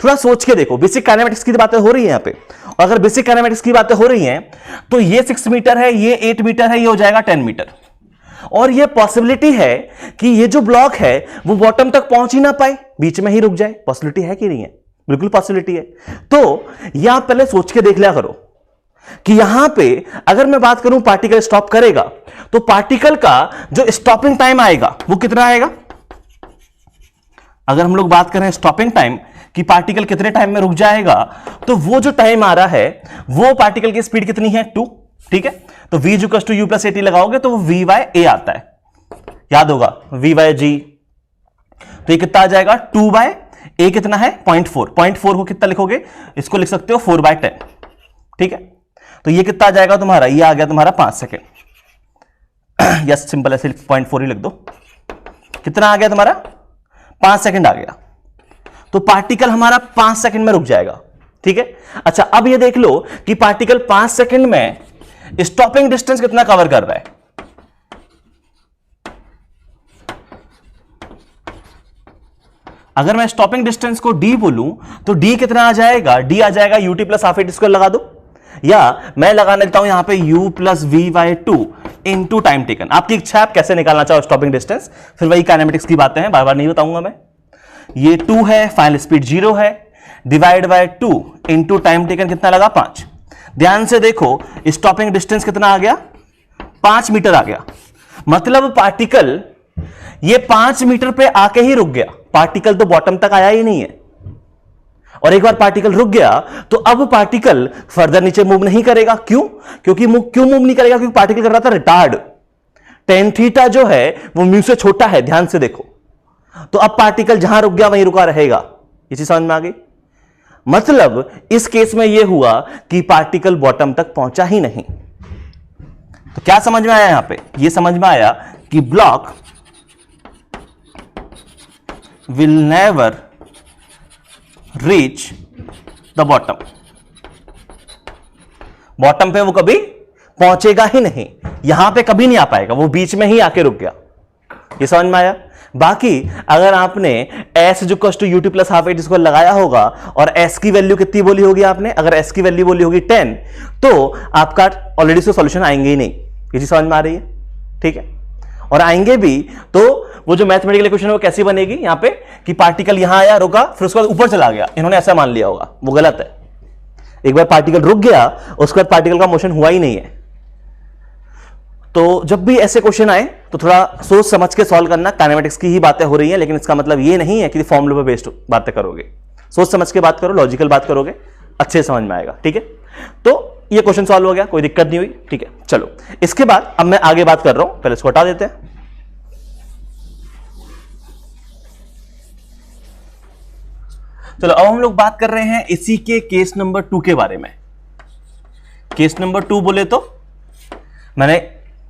थोड़ा सोच के देखो। बेसिक काइनेमेटिक्स की बातें हो रही है यहां पे, और अगर बेसिक काइनेमेटिक्स की बातें हो रही हैं तो ये 6 मीटर है, ये 8 मीटर है, ये हो जाएगा 10 मीटर। और ये पॉसिबिलिटी है कि ये जो ब्लॉक है वो बॉटम तक पहुंच ही ना पाए, बीच में ही रुक जाए। पॉसिबिलिटी है कि नहीं है? बिल्कुल पॉसिबिलिटी है। तो यह आप पहले सोच के देख लिया करो कि यहां पे अगर मैं बात करूं पार्टिकल स्टॉप करेगा तो पार्टिकल का जो स्टॉपिंग टाइम आएगा वो कितना आएगा। अगर हम लोग बात करें स्टॉपिंग टाइम कि पार्टिकल कितने टाइम में रुक जाएगा, तो वो जो टाइम आ रहा है वो पार्टिकल की स्पीड कितनी है 2। ठीक है, तो v equal to U plus A T लगाओगे तो वो v बाय ए आता है, याद होगा v बाय जी। तो ये कितना आ जाएगा 2 बाय ए कितना है 0.4। 0.4 को कितना लिखोगे, इसको लिख सकते हो 4 बाय 10। ठीक है, तो ये कितना आ जाएगा तुम्हारा, ये आ गया तुम्हारा 5 सेकेंड। यस, सिंपल ऐसे 0.4 ही लिख दो। कितना आ गया तुम्हारा 5 सेकेंड आ गया। तो पार्टिकल हमारा 5 सेकेंड में रुक जाएगा। ठीक है, अच्छा अब ये देख लो कि पार्टिकल 5 सेकेंड में स्टॉपिंग डिस्टेंस कितना कवर कर रहा है। अगर मैं स्टॉपिंग डिस्टेंस को d बोलूं तो d कितना आ जाएगा, d आ जाएगा ut plus half A square लगा दो, या मैं लगाने देता हूं यहां पे u plus V by 2 into time taken. आपकी इच्छा, आप कैसे निकालना चाहो स्टॉपिंग डिस्टेंस, फिर वही काइनेमेटिक्स की बातें हैं, बार बार नहीं बताऊंगा मैं। ये 2 है, फाइनल स्पीड 0 है, divide by 2 into time taken कितना लगा 5। ध्यान से देखो स्टॉपिंग डिस्टेंस कितना आ गया 5 मीटर आ गया। मतलब पार्टिकल ये 5 मीटर पे आके ही रुक गया, पार्टिकल तो बॉटम तक आया ही नहीं है। और एक बार पार्टिकल रुक गया तो अब पार्टिकल फर्दर नीचे मूव नहीं करेगा। क्यों? क्योंकि क्यों मूव नहीं करेगा? क्योंकि पार्टिकल कर रहा था रिटार्ड। टेन थीटा जो है वो म्यू से छोटा है, ध्यान से देखो। तो अब पार्टिकल जहां रुक गया वहीं रुका रहेगा। ये चीज समझ में आ गई? मतलब इस केस में यह हुआ कि पार्टिकल बॉटम तक पहुंचा ही नहीं। तो क्या समझ में आया यहां पे? यह समझ में आया कि block will never reach the bottom। Bottom पे वो कभी पहुंचेगा ही नहीं, यहां पे कभी नहीं आ पाएगा, वो बीच में ही आके रुक गया। ये समझ में आया? बाकी अगर आपने s equal to UT plus half A square लगाया होगा और s की वैल्यू कितनी बोली होगी आपने, अगर s की वैल्यू बोली होगी 10, तो आपका ऑलरेडी से सॉल्यूशन आएंगे ही नहीं। ये चीज समझ में आ रही है? ठीक है, और आएंगे भी तो वो जो मैथमेटिकल इक्वेशन है वो कैसी बनेगी यहां पे कि पार्टिकल यहां आया, रुका, फिर उसके बाद ऊपर चला गया। इन्होंने ऐसा मान लिया होगा, वो गलत है। एक बार पार्टिकल रुक गया उसके बाद पार्टिकल का मोशन हुआ ही नहीं है। तो जब भी ऐसे क्वेश्चन आए तो थोड़ा सोच समझ के सॉल्व करना। काइनेमेटिक्स की ही बातें हो रही हैं, लेकिन इसका मतलब ये नहीं है कि फॉर्मूले पे बेस्ड बातें करोगे। सोच समझ के बात करो, लॉजिकल बात करोगे, अच्छे समझ में आएगा। ठीक है, तो ये क्वेश्चन सॉल्व हो गया, कोई दिक्कत नहीं हुई। ठीक है, चलो इसके बाद अब मैं आगे बात कर रहा हूं, पहले इसको हटा देते हैं। चलो अब हम लोग बात कर रहे हैं इसी के केस नंबर 2 के बारे में। केस नंबर 2 बोले तो मैंने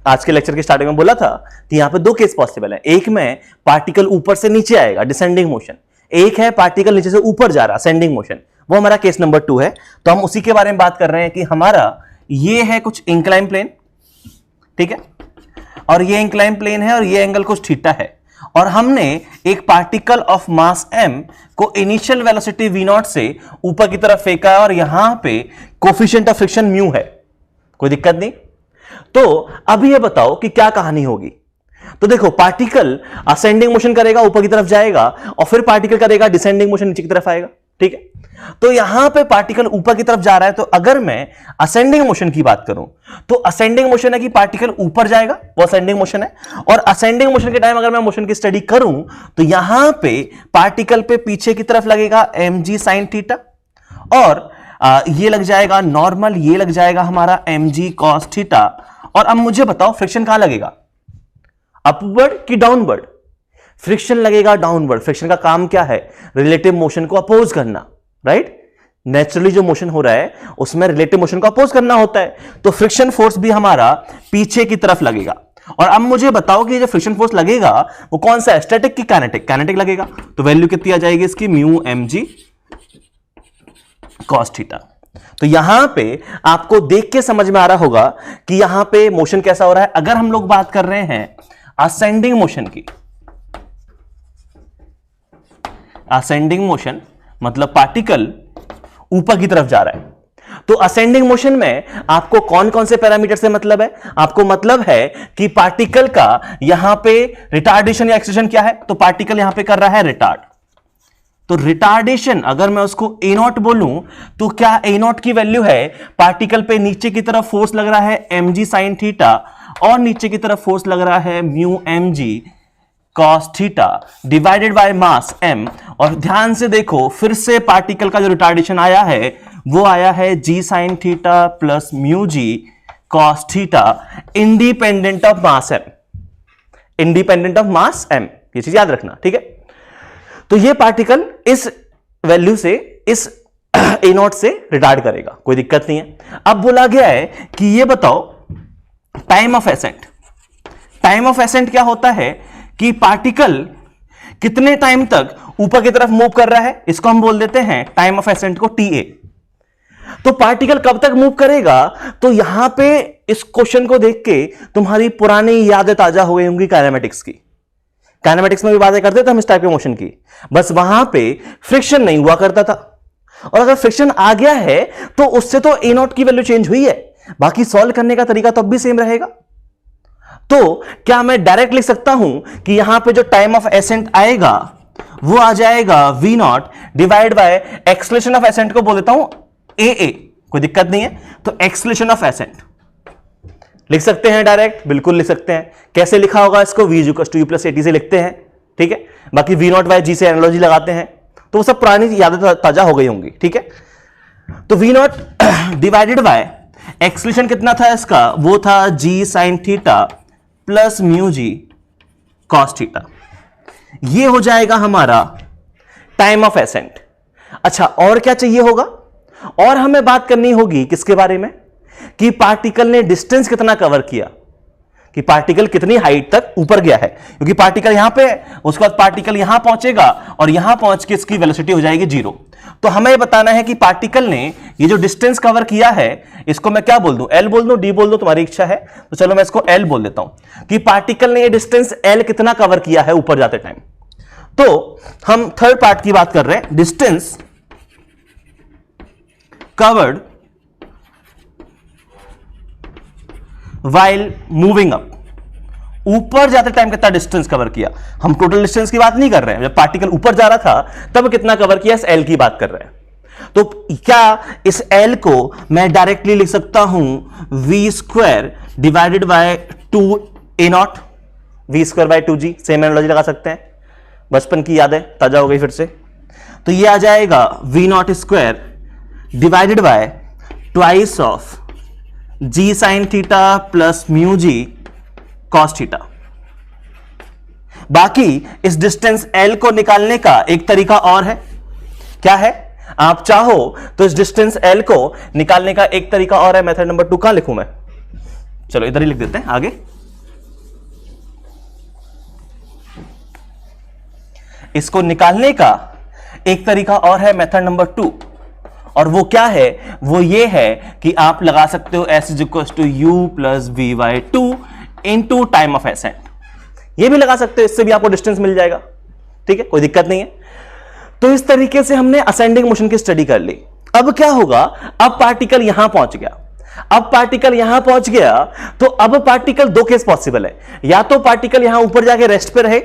आज के लेक्चर के स्टार्टिंग में बोला था कि यहां पे 2 केस पॉसिबल है। एक में पार्टिकल ऊपर से नीचे आएगा, डिसेंडिंग मोशन। एक है पार्टिकल नीचे से ऊपर जा रहा, असेंडिंग मोशन। वो हमारा केस नंबर 2 है। तो हम उसी के बारे में बात कर रहे हैं कि हमारा ये है कुछ इंक्लाइन प्लेन, ठीक है, और ये इंक्लाइन प्लेन है और ये एंगल कुछ थीटा है, और हमने एक पार्टिकल ऑफ मास m को इनिशियल वेलोसिटी v0 से ऊपर की तरफ फेंका है और यहां पे कोफिशिएंट ऑफ फ्रिक्शन म्यू है। कोई दिक्कत नहीं। तो अब ये बताओ कि क्या कहानी होगी। तो देखो पार्टिकल असेंडिंग मोशन करेगा, ऊपर की तरफ जाएगा, और फिर पार्टिकल करेगा डिसेंडिंग मोशन, नीचे की तरफ आएगा। ठीक है, तो यहां पे पार्टिकल ऊपर की तरफ जा रहा है। तो अगर मैं असेंडिंग मोशन की बात करूं तो असेंडिंग मोशन है कि पार्टिकल ऊपर जाएगा, वो असेंडिंग मोशन है। और असेंडिंग मोशन के टाइम अगर मैं मोशन की स्टडी करूं तो यहां पे पार्टिकल पे पीछे की तरफ लगेगा mg sin थीटा, और ये लग जाएगा नॉर्मल, ये लग जाएगा हमारा mg cos थीटा। और अब मुझे बताओ फ्रिक्शन कहां लगेगा, अपवर्ड कि डाउनवर्ड? फ्रिक्शन लगेगा डाउनवर्ड। फ्रिक्शन का काम क्या है? रिलेटिव मोशन को अपोज करना, राइट? नेचुरली जो मोशन हो रहा है उसमें रिलेटिव मोशन को अपोज करना होता है, तो फ्रिक्शन फोर्स भी हमारा पीछे की तरफ लगेगा। और अब मुझे बताओ कि जो फ्रिक्शन फोर्स लगेगा वो कौन सा है, स्टैटिक की काइनेटिक? काइनेटिक लगेगा, तो वैल्यू कितनी आ जाएगी इसकी, म्यू mg cos थीटा। तो यहां पे आपको देख के समझ में आ रहा होगा कि यहां पे मोशन कैसा हो रहा है। अगर हम लोग बात कर रहे हैं असेंडिंग मोशन की, असेंडिंग मोशन मतलब पार्टिकल ऊपर की तरफ जा रहा है, तो असेंडिंग मोशन में आपको कौन कौन से पैरामीटर से मतलब है? आपको मतलब है कि पार्टिकल का यहां पे रिटार्डेशन या एक्सेलरेशन क्या है, तो पार्टिकल यहां पे कर रहा है रिटार्ड। तो रिटार्डेशन अगर मैं उसको ए नॉट बोलूं तो क्या ए नॉट की वैल्यू है, पार्टिकल पे नीचे की तरफ फोर्स लग रहा है mg sin थीटा और नीचे की तरफ फोर्स लग रहा है mu mg cos theta divided by mass m। और ध्यान से देखो फिर से पार्टिकल का जो रिटार्डेशन आया है वो आया है g sin theta plus mu g cos theta independent of mass m, independent of mass m, ये चीज याद रखना, ठीक है? तो ये पार्टिकल इस वैल्यू से, इस ए नॉट से रिटार्ड करेगा, कोई दिक्कत नहीं है। अब बोला गया है कि ये बताओ time of accent. Time of accent क्या होता है कि पार्टिकल कितने टाइम तक ऊपर की तरफ मूव कर रहा है, इसको हम बोल देते हैं टाइम ऑफ एसेंट को TA। तो पार्टिकल कब तक मूव करेगा, तो यहां पे इस क्वेश्चन को देख के तुम्हारी पुरानी यादें ताजा हो गई होंगी काइनेमेटिक्स की। काइनेमेटिक्स में भी बातें करते थे हम इस टाइप के मोशन की, बस वहां पे फ्रिक्शन नहीं हुआ करता था। और अगर फ्रिक्शन आ गया है तो उससे तो ए नॉट की वैल्यू चेंज हुई है, बाकी सॉल्व करने का तरीका तो अब भी सेम रहेगा। तो क्या मैं डायरेक्ट लिख सकता हूं कि यहां पे जो टाइम ऑफ एसेंट आएगा वो आ जाएगा v not divide by acceleration of accent को बोल देता हूं AA, कोई दिक्कत नहीं है। तो एक्सेलरेशन ऑफ एसेंट लिख सकते हैं डायरेक्ट, बिल्कुल लिख सकते हैं। कैसे लिखा होगा इसको, v u प्लस AT से लिखते हैं, ठीक है? बाकी v नॉट बाय g से एनालॉजी लगाते हैं, तो वो सब पुरानी यादें ताजा हो गई होंगी, ठीक है? तो v not divided by acceleration कितना था इसका, वो था g sin theta plus mu g cos theta. ये हो जाएगा हमारा टाइम ऑफ एसेंट। अच्छा, और क्या चाहिए होगा? और हमें बात करनी होगी किसके बारे में, कि पार्टिकल ने डिस्टेंस कितना कवर किया, कि पार्टिकल कितनी हाइट तक ऊपर गया है। क्योंकि पार्टिकल यहां पे, उसके बाद पार्टिकल यहां पहुंचेगा और यहां पहुंच के इसकी वेलोसिटी हो जाएगी 0। तो हमें बताना है कि पार्टिकल ने ये जो डिस्टेंस कवर किया है, इसको मैं क्या बोल दूं, L बोल दूं, D बोल दूं, तुम्हारी इच्छा है। तो चलो मैं इसको L बोल देता हूं कि पार्टिकल ने ये डिस्टेंस L कितना कवर किया है ऊपर जाते टाइम। तो हम थर्ड पार्ट की बात कर रहे हैं, distance covered while moving up. ऊपर जाते टाइम कितना डिस्टेंस कवर किया, हम टोटल डिस्टेंस की बात नहीं कर रहे हैं, जब पार्टिकल ऊपर जा रहा था तब कितना कवर किया, इस L की बात कर रहे हैं। तो क्या इस L को मैं डायरेक्टली लिख सकता हूं v square divided by 2a not, v square by 2g, same analogy लगा सकते हैं, बचपन की यादें ताजा हो गई फिर से। तो ये आ जाएगा v not square divided by twice of g sin theta plus mu g cos theta. बाकी इस डिस्टेंस L को निकालने का एक तरीका और है, क्या है? आप चाहो तो इस डिस्टेंस L को निकालने का एक तरीका और है, मेथड नंबर 2 कहां लिखूं मैं, चलो इधर ही लिख देते हैं आगे। इसको निकालने का एक तरीका और है, मेथड नंबर 2, और वो क्या है, वो ये है कि आप लगा सकते हो S = u plus v/2 into time of accent. ये भी लगा सकते हो, इससे भी आपको डिस्टेंस मिल जाएगा, ठीक है, कोई दिक्कत नहीं है। तो इस तरीके से हमने असेंडिंग मोशन की स्टडी कर ली। अब क्या होगा, अब पार्टिकल यहां पहुंच गया। अब पार्टिकल यहां पहुंच गया तो अब पार्टिकल, दो केस पॉसिबल है, या तो पार्टिकल यहां ऊपर जाके रेस्ट पे रहे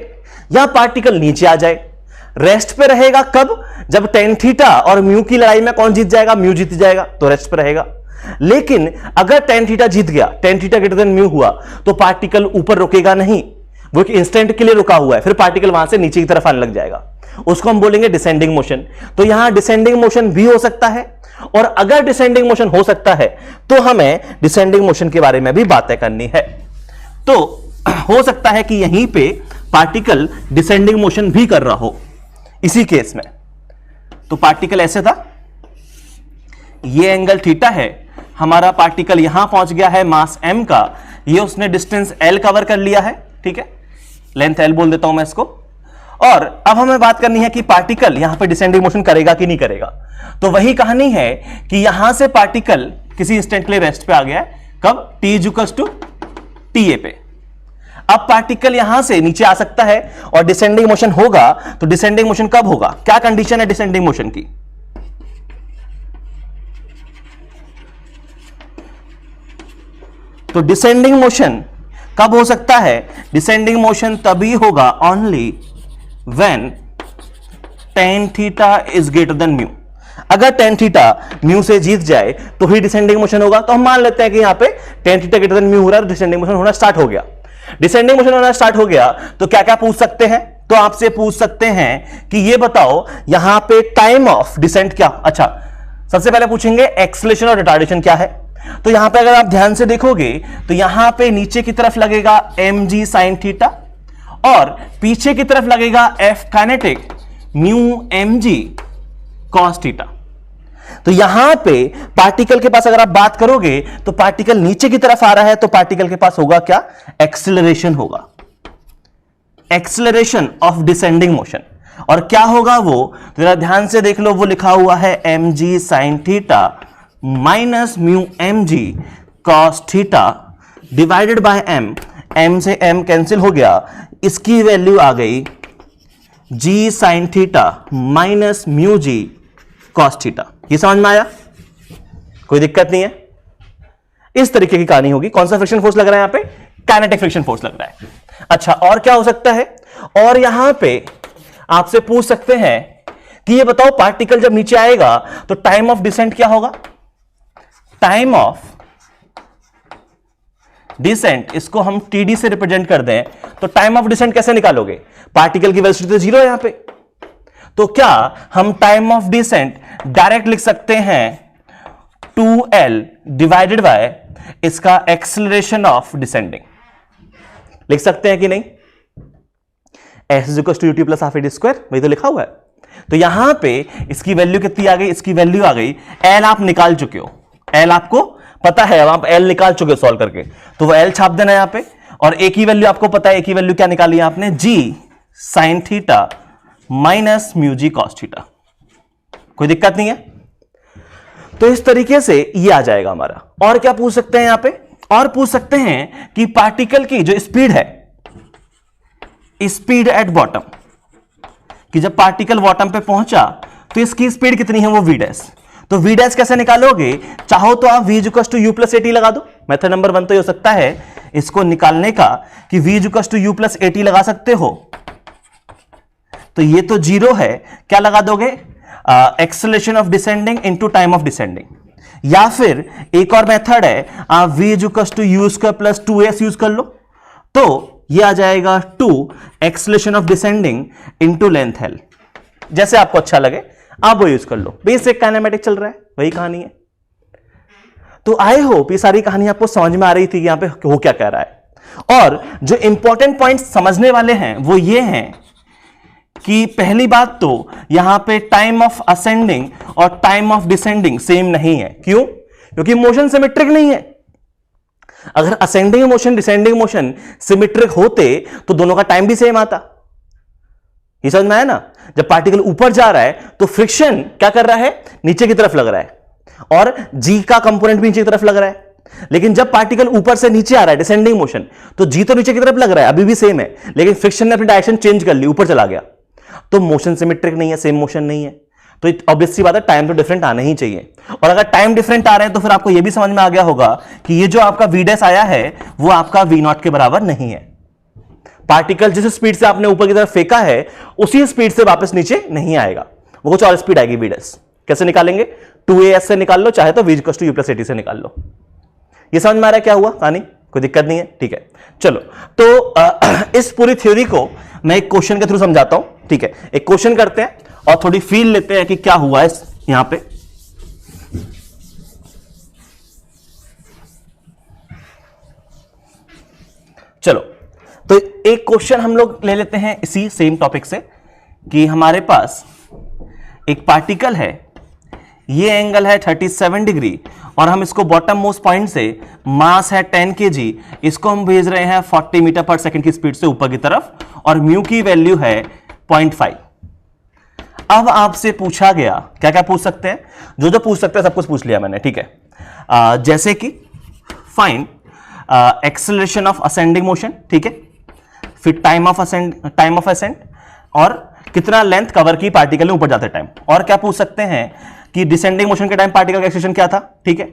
या पार्टिकल नीचे आ जाए। रेस्ट पे रहेगा कब, जब टेन थीटा और म्यू की लड़ाई में कौन जीत जाएगा, म्यू जीत जाएगा, तो रेस्ट पे रहेगा। लेकिन अगर टेन थीटा जीत गया, tan theta greater than mu हुआ, तो पार्टिकल ऊपर रुकेगा नहीं, वो एक इंस्टेंट के लिए रुका हुआ है, फिर पार्टिकल वहां से नीचे की तरफ आने लग जाएगा, उसको हम बोलेंगे डिसेंडिंग मोशन। तो यहां डिसेंडिंग मोशन भी हो सकता है, और अगर डिसेंडिंग मोशन हो सकता है तो हमें डिसेंडिंग मोशन के बारे में भी बातें करनी है। तो हो सकता है कि यहीं पे पार्टिकल डिसेंडिंग मोशन भी कर रहा हो, इसी केस में तो पार्टिकल ऐसे था, ये एंगल थीटा है, हमारा पार्टिकल यहां पहुंच गया है मास m का, ये उसने डिस्टेंस l कवर कर लिया है, ठीक है, लेंथ l बोल देता हूं मैं इसको। और अब हमें बात करनी है कि पार्टिकल यहां पे डिसेंडिंग मोशन करेगा कि नहीं करेगा। तो वही कहानी है कि यहां से पार्टिकल किसी इंस्टेंट के लिए रेस्ट पे आ गया है, कब, t इक्वल्स टू TA पे। अब पार्टिकल यहां से नीचे आ सकता है और डिसेंडिंग मोशन होगा, तो डिसेंडिंग मोशन कब होगा, क्या कंडीशन है डिसेंडिंग मोशन की, तो डिसेंडिंग मोशन कब हो सकता है, डिसेंडिंग मोशन तभी होगा only when tan theta is greater than mu. अगर tan थीटा म्यू से जीत जाए तो ही डिसेंडिंग मोशन होगा। तो हम मान लेते हैं कि यहां पे tan theta greater than mu हो रहा है, डिसेंडिंग मोशन होना स्टार्ट हो गया। डिसेंडिंग मोशन होना स्टार्ट हो गया तो क्या क्या पूछ सकते हैं, तो आपसे पूछ सकते हैं कि ये बताओ यहां पे टाइम ऑफ डिसेंट क्या, अच्छा सबसे पहले पूछेंगे एक्सेलरेशन और रिटार्डेशन क्या है। तो यहां पे अगर आप ध्यान से देखोगे तो यहां पे नीचे की तरफ लगेगा mg sin थीटा और पीछे की तरफ लगेगा f kinetic mu mg cos theta. तो यहां पे पार्टिकल के पास अगर आप बात करोगे तो पार्टिकल नीचे की तरफ आ रहा है, तो पार्टिकल के पास होगा क्या, एक्सेलरेशन होगा, एक्सेलरेशन ऑफ डिसेंडिंग मोशन। और क्या होगा वो, जरा ध्यान से देख लो, वो लिखा हुआ है mg sin theta minus mu mg cos theta divided by m से m कैंसिल हो गया, इसकी वैल्यू आ गई g sin theta minus mu g cos theta. ये समझ में आया, कोई दिक्कत नहीं है। इस तरीके की कहानी होगी। कौन सा फ्रिक्शन फोर्स लग रहा है यहां पे, काइनेटिक फ्रिक्शन फोर्स लग रहा है। अच्छा और क्या हो सकता है, और यहां पे आपसे पूछ सकते हैं कि ये बताओ पार्टिकल जब नीचे आएगा तो टाइम ऑफ डिसेंट क्या होगा, टाइम ऑफ डिसेंट, इसको हम TD से रिप्रेजेंट कर दें तो टाइम ऑफ डिसेंट कैसे निकालोगे, पार्टिकल की वेलोसिटी तो जीरो है यहां पे, तो क्या हम टाइम ऑफ डिसेंट डायरेक्ट लिख सकते हैं 2L डिवाइडेड बाय इसका एक्सेलरेशन ऑफ डिसेंडिंग, लिख सकते हैं कि नहीं, S is equal to UT plus half AD square, वही तो लिखा हुआ है। तो यहां पे इसकी वैल्यू कितनी आ गई, इसकी वैल्यू आ गई, L आप निकाल चुके हो, L आपको पता है, अब आप L निकाल चुके हो सॉल्व करके, तो वो L छाप देना यहां पे। और A की वैल्यू आपको पता है, A की वैल्यू क्या निकाली है आपने, G sin theta minus mu G cos theta, कोई दिक्कत नहीं है। तो इस तरीके से ये आ जाएगा हमारा। और क्या पूछ सकते हैं यहां पे, और पूछ सकते हैं कि पार्टिकल की जो स्पीड है, स्पीड एट बॉटम, कि जब पार्टिकल बॉटम पे पहुंचा तो इसकी स्पीड कितनी है, वो v डैश। तो v डैश कैसे निकालोगे, चाहो तो आप v equal to u plus AT लगा दो। मेथड नंबर 1 तो ये हो सकता है इसको निकालने का कि v equal to u plus AT लगा सकते हो। तो ये तो जीरो है, क्या लगा दोगे, acceleration of descending into time of descending. या फिर एक और मेथड है, आप v equal to u square plus 2s use कर लो, तो ये आ जाएगा 2 acceleration of descending into length l। जैसे आपको अच्छा लगे आप वो यूज कर लो, बेसिक काइनेमेटिक चल रहा है, वही कहानी है। तो आई होप ये सारी कहानी आपको समझ में आ रही थी कि यहां पे हो क्या कह रहा है। और जो इंपॉर्टेंट पॉइंट्स समझने वाले हैं वो ये हैं कि पहली बात तो यहां पे टाइम ऑफ असेंडिंग और टाइम ऑफ डिसेंडिंग सेम नहीं है। क्यों? क्योंकि मोशन सिमेट्रिक नहीं है। अगर ascending motion descending motion symmetric होते तो दोनों का टाइम भी सेम आता। ये समझ में आया ना? जब पार्टिकल ऊपर जा रहा है तो फ्रिक्शन क्या कर रहा है, नीचे की तरफ लग रहा है और जी का कंपोनेंट भी नीचे की तरफ लग रहा है। लेकिन जब पार्टिकल ऊपर से नीचे आ रहा है डिसेंडिंग मोशन, तो जी तो नीचे की तरफ लग रहा है, अभी भी सेम है, लेकिन फ्रिक्शन ने अपनी डायरेक्शन चेंज कर ली, ऊपर चला गया, तो मोशन सिमेट्रिक नहीं है, सेम मोशन नहीं है। तो ऑब्वियस सी बात है टाइम तो डिफरेंट आना ही चाहिए। और अगर टाइम डिफरेंट आ रहे हैं तो फिर आपको यह भी समझ में आ गया होगा कि ये जो आपका v डैश आया है वो आपका v नॉट के बराबर नहीं है। पार्टिकल जिस स्पीड से आपने ऊपर की तरफ फेंका है उसी स्पीड से वापस नीचे नहीं आएगा, वो कुछ और स्पीड आएगी v डैश। कैसे निकालेंगे? 2as से निकाल लो, चाहे तो v = u + at से निकाल लो। ये समझ में आ रहा है क्या हुआ कहानी? कोई दिक्कत नहीं है, ठीक है। चलो तो इस पूरी थ्योरी को मैं एक क्वेश्चन के थ्रू समझाता हूं, ठीक है। एक क्वेश्चन करते हैं और थोड़ी फील लेते हैं कि क्या हुआ है यहां पे। चलो तो एक क्वेश्चन हम लोग ले लेते हैं इसी सेम टॉपिक से कि हमारे पास एक पार्टिकल है, ये एंगल है 37 डिग्री और हम इसको बॉटम मोस्ट पॉइंट से, मास है 10 kg, इसको हम भेज रहे हैं 40 मीटर पर सेकंड की स्पीड से ऊपर की तरफ और म्यू की वैल्यू है 0.5। अब आपसे पूछा गया, क्या क्या पूछ सकते हैं, जो जो पूछ सकते हैं सब कुछ पूछ लिया मैंने, ठीक है। जैसे कि find acceleration of ascending motion, ठीक है, फिर टाइम ऑफ असेंड और कितना लेंथ कवर की पार्टिकल में ऊपर जाते टाइम, और क्या पूछ सकते हैं कि डिसेंडिंग मोशन के टाइम पार्टिकल का एक्सेलरेशन क्या था, ठीक है।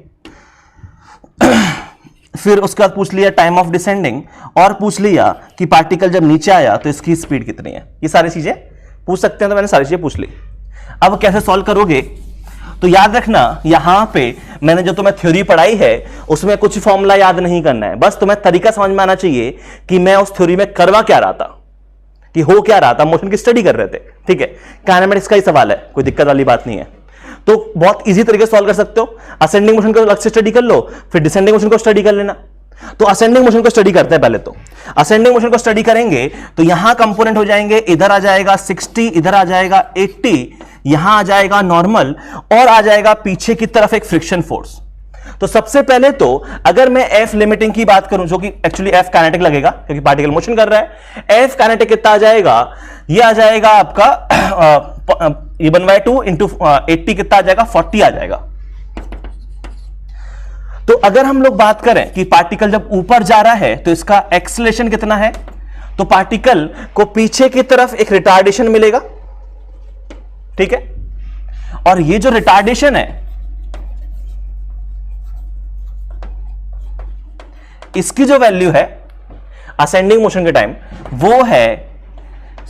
फिर उसके बाद पूछ लिया टाइम ऑफ डिसेंडिंग और पूछ लिया कि पार्टिकल जब नीचे आया तो इसकी स्पीड कितनी है। ये सारी चीजें पूछ सकते हैं, तो मैंने सारी चीजें पूछ ली। अब कैसे सॉल्व करोगे, तो याद रखना यहां पे मैंने जो तुम्हें थ्योरी पढ़ाई है उसमें कुछ फॉर्मूला याद नहीं करना है, बस तुम्हें तरीका समझ में आना चाहिए कि मैं उस थ्योरी में करवा क्या रहा था, कि हो क्या रहा था, मोशन की स्टडी कर रहे थे, ठीक है। काइनेमेटिक्स का ही सवाल है, कोई दिक्कत वाली बात नहीं है, तो बहुत इजी तरीके से सॉल्व कर सकते हो। असेंडिंग मोशन को अलग से स्टडी कर लो, फिर डिसेंडिंग मोशन को स्टडी कर लेना। तो असेंडिंग मोशन को स्टडी करते हैं पहले। तो असेंडिंग मोशन को स्टडी करेंगे तो यहां कंपोनेंट हो जाएंगे, इधर आ जाएगा 60, इधर आ जाएगा 80, यहां आ जाएगा नॉर्मल और आ जाएगा पीछे की तरफ एक फ्रिक्शन फोर्स। तो सबसे पहले तो अगर मैं F लिमिटिंग की बात करूं, जो कि एक्चुअली F काइनेटिक लगेगा क्योंकि पार्टिकल मोशन कर रहा है, F काइनेटिक कितना आ जाएगा, ये आ जाएगा आपका ये 1/2 इंटू 80 कितना आ जाएगा, 40 आ जाएगा। तो अगर हम लोग बात करें कि पार्टिकल जब ऊपर जा रहा है तो इसका एक्सेलरेशन कितना है, तो पार्टिकल को पीछे की तरफ एक रिटार्डेशन मिलेगा, ठीक है। और ये जो रिटार्डेशन है इसकी जो वैल्यू है असेंडिंग मोशन के टाइम वो है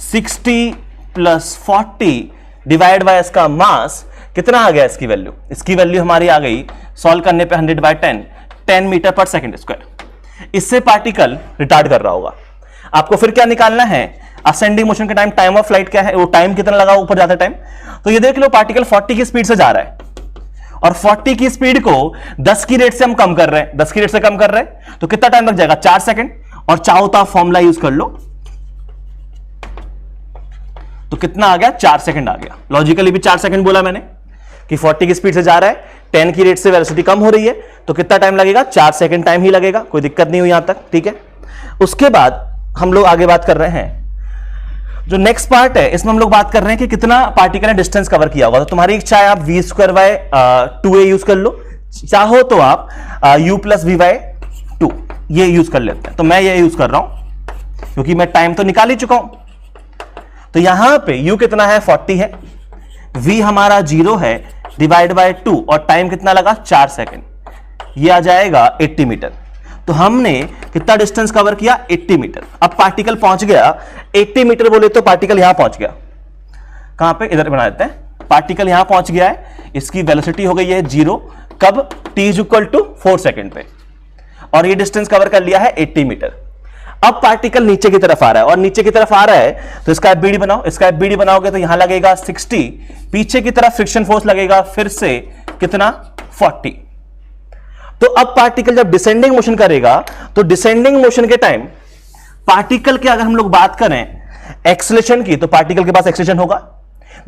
60 + 40 डिवाइड बाय इसका मास, कितना आ गया इसकी वैल्यू, इसकी वैल्यू हमारी आ गई सॉल्व करने पे 100/10 10 मीटर पर सेकंड स्क्वायर। इससे पार्टिकल रिटार्ड कर रहा होगा। आपको फिर क्या निकालना है, असेंडिंग मोशन के टाइम टाइम ऑफ फ्लाइट क्या है, वो टाइम कितना लगा ऊपर जाते टाइम। तो ये देख लो पार्टिकल 40 की स्पीड से जा रहा है और 40 की स्पीड को 10 की रेट से हम कम कर रहे हैं, 10 की रेट से कम कर रहे हैं तो कितना टाइम लग जाएगा, 4 सेकंड। और चाहो तो आप फॉर्मूला यूज कर लो, तो कितना आ गया, 4 सेकंड आ गया। लॉजिकली भी 4 सेकंड बोला मैंने कि 40 की स्पीड से जा रहा है, 10 की रेट से वेलोसिटी कम हो रही है, तो कितना टाइम लगेगा, 4 सेकंड टाइम ही लगेगा, कोई दिक्कत नहीं हुई यहां तक, ठीक है। उसके बाद हम लोग आगे बात कर रहे हैं, जो नेक्स्ट पार्ट है इसमें हम लोग बात कर रहे हैं कि कितना पार्टिकल ने डिस्टेंस कवर किया होगा। तो तुम्हारी इच्छा है आप v²/2a यूज कर लो, चाहो तो आप u + v/2 ये यूज कर लेते हैं। तो मैं ये यूज कर रहा हूं क्योंकि मैं टाइम तो निकाल ही चुका हूं। तो यहां पे u कितना है, 40 है, v हमारा 0 है, डिवाइड बाय 2 और टाइम कितना लगा, 4 सेकंड, ये आ जाएगा 80 मीटर। तो हमने कितना डिस्टेंस कवर किया, 80 मीटर। अब पार्टिकल पहुंच गया 80 मीटर, बोले तो पार्टिकल यहां पहुंच गया, कहां पे, इधर बना देते हैं। पार्टिकल यहां पहुंच गया है, इसकी वेलोसिटी हो गई है 0, कब, t = 4 सेकंड पे, और ये डिस्टेंस कवर कर लिया है 80 मीटर। अब पार्टिकल नीचे की तरफ आ रहा है और नीचे की तरफ आ रहा है तो इसका FBD बनाओ, इसका FBD बनाओगे तो यहां लगेगा 60, पीछे की तरफ फ्रिक्शन फोर्स लगेगा फिर से कितना, 40। तो अब पार्टिकल जब डिसेंडिंग मोशन करेगा तो डिसेंडिंग मोशन के टाइम पार्टिकल के अगर हम लोग बात करें एक्सेलरेशन की, तो पार्टिकल के पास एक्सेलरेशन होगा,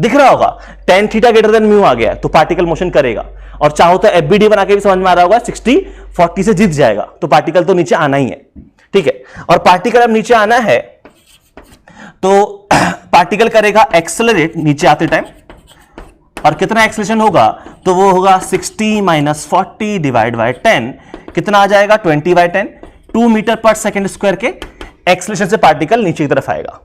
दिख रहा होगा tan θ > μ आ गया, तो पार्टिकल मोशन करेगा। और चाहो तो FBD बना के भी समझ में आ रहा होगा, 60 40 से जीत जाएगा, तो पार्टिकल तो नीचे आना ही है, ठीक है। और पार्टिकल अब नीचे आना है तो पार्टिकल करेगा एक्सेलरेट नीचे आते टाइम, और कितना एक्सेलरेशन होगा, तो वो होगा 60 - 40 डिवाइड बाय 10, कितना आ जाएगा, 20/10, 2 मीटर पर सेकंड स्क्वायर के एक्सेलरेशन से पार्टिकल नीचे की तरफ आएगा।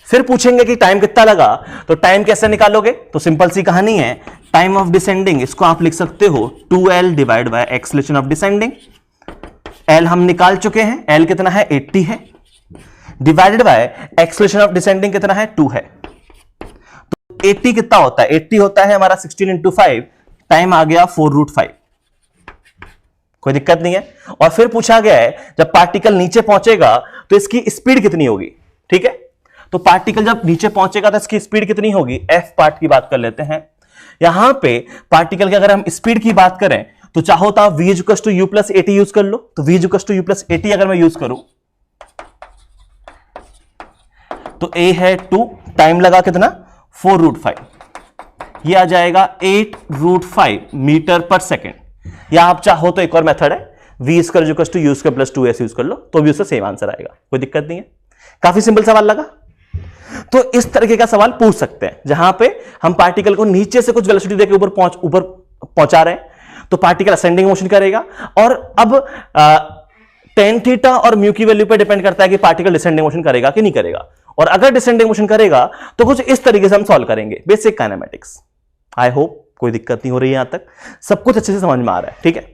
फिर पूछेंगे कि टाइम कितना लगा, तो टाइम कैसे निकालोगे, तो सिंपल सी कहानी है, टाइम ऑफ डिसेंडिंग इसको आप लिख सकते हो 2l divide by acceleration of descending. l हम निकाल चुके हैं, l कितना है, 80 है, divided by acceleration of descending कितना है, 2 है। तो 80 कितना होता है, 80 होता है हमारा 16 × 5, टाइम आ गया 4√5, कोई दिक्कत नहीं है। और फिर पूछा गया है जब पार्टिकल नीचे पहुंचेगा तो इसकी स्पीड कितनी होगी, ठीक है। तो पार्टिकल जब नीचे पहुंचेगा तो इसकी स्पीड कितनी होगी, F पार्ट की बात कर लेते हैं। यहां पे पार्टिकल की अगर हम स्पीड की बात करें तो चाहो तो आप v = u + 80 यूज कर लो, तो v = u + 80 अगर मैं यूज करूं तो a है 2, टाइम लगा कितना 4√5, ये आ जाएगा 8√5 मीटर पर सेकेंड। या आप चाहो तो एक और मेथड है v square equal to u square plus 2s use कर लो, तो भी उससे सेम आंसर आएगा, कोई दिक्कत नहीं है। काफी सिंपल सवाल लगा। तो इस तरीके का सवाल पूछ सकते हैं जहां पे हम पार्टिकल को नीचे से कुछ वेलोसिटी देके ऊपर पहुंचा रहे हैं, तो पार्टिकल असेंडिंग मोशन करेगा। और अब tan थीटा और म्यू की वैल्यू पे डिपेंड करता है कि पार्टिकल डिसेंडिंग मोशन करेगा कि नहीं करेगा। और अगर डिसेंडिंग मोशन करेगा तो कुछ इस तरीके से हम सॉल्व करेंगे, बेसिक काइनेमेटिक्स। आई होप कोई दिक्कत नहीं हो रही है, यहां तक सब कुछ अच्छे से समझ में आ रहा है, ठीक है।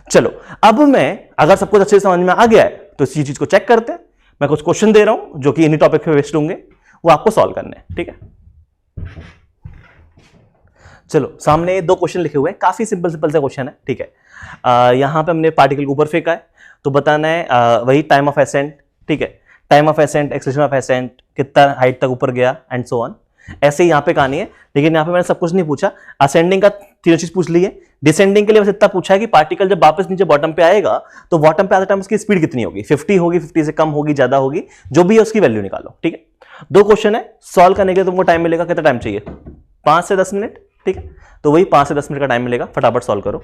चलो अब मैं, अगर सब कुछ अच्छे से समझ में आ गया है तो इसी चीज को चेक करते हैं। मैं कुछ क्वेश्चन दे रहा हूं जो कि इन्हीं टॉपिक पे बेस्ड होंगे, वो आपको सॉल्व करने हैं, ठीक है। चलो सामने 2 क्वेश्चन लिखे हुए हैं, काफी सिंपल से क्वेश्चन है, ठीक है। यहां पे हमने पार्टिकल को ऊपर फेंका है, तो बताना है वही टाइम ऑफ एसेंट, ठीक है। Time of accent, acceleration of accent, कितना हाइट तक ऊपर गया एंड सो ऑन। ऐसे ही यहां पे कहानी है, लेकिन यहां पे मैंने सब कुछ नहीं पूछा। असेंडिंग का तीनों चीज पूछ ली है, डिसेंडिंग के लिए बस इतना पूछा है कि पार्टिकल जब वापस नीचे बॉटम पे आएगा तो बॉटम पे आते टाइम उसकी स्पीड कितनी होगी, 50 होगी, 50 से कम होगी, ज्यादा होगी, जो भी है उसकी वैल्यू निकालो, ठीक है। 2 क्वेश्चन है, सॉल्व करने के लिए तुमको टाइम मिलेगा, कितना टाइम चाहिए 5 से 10 मिनट, ठीक है। तो वही 5 से 10 मिनट का टाइम मिलेगा, फटाफट सॉल्व करो।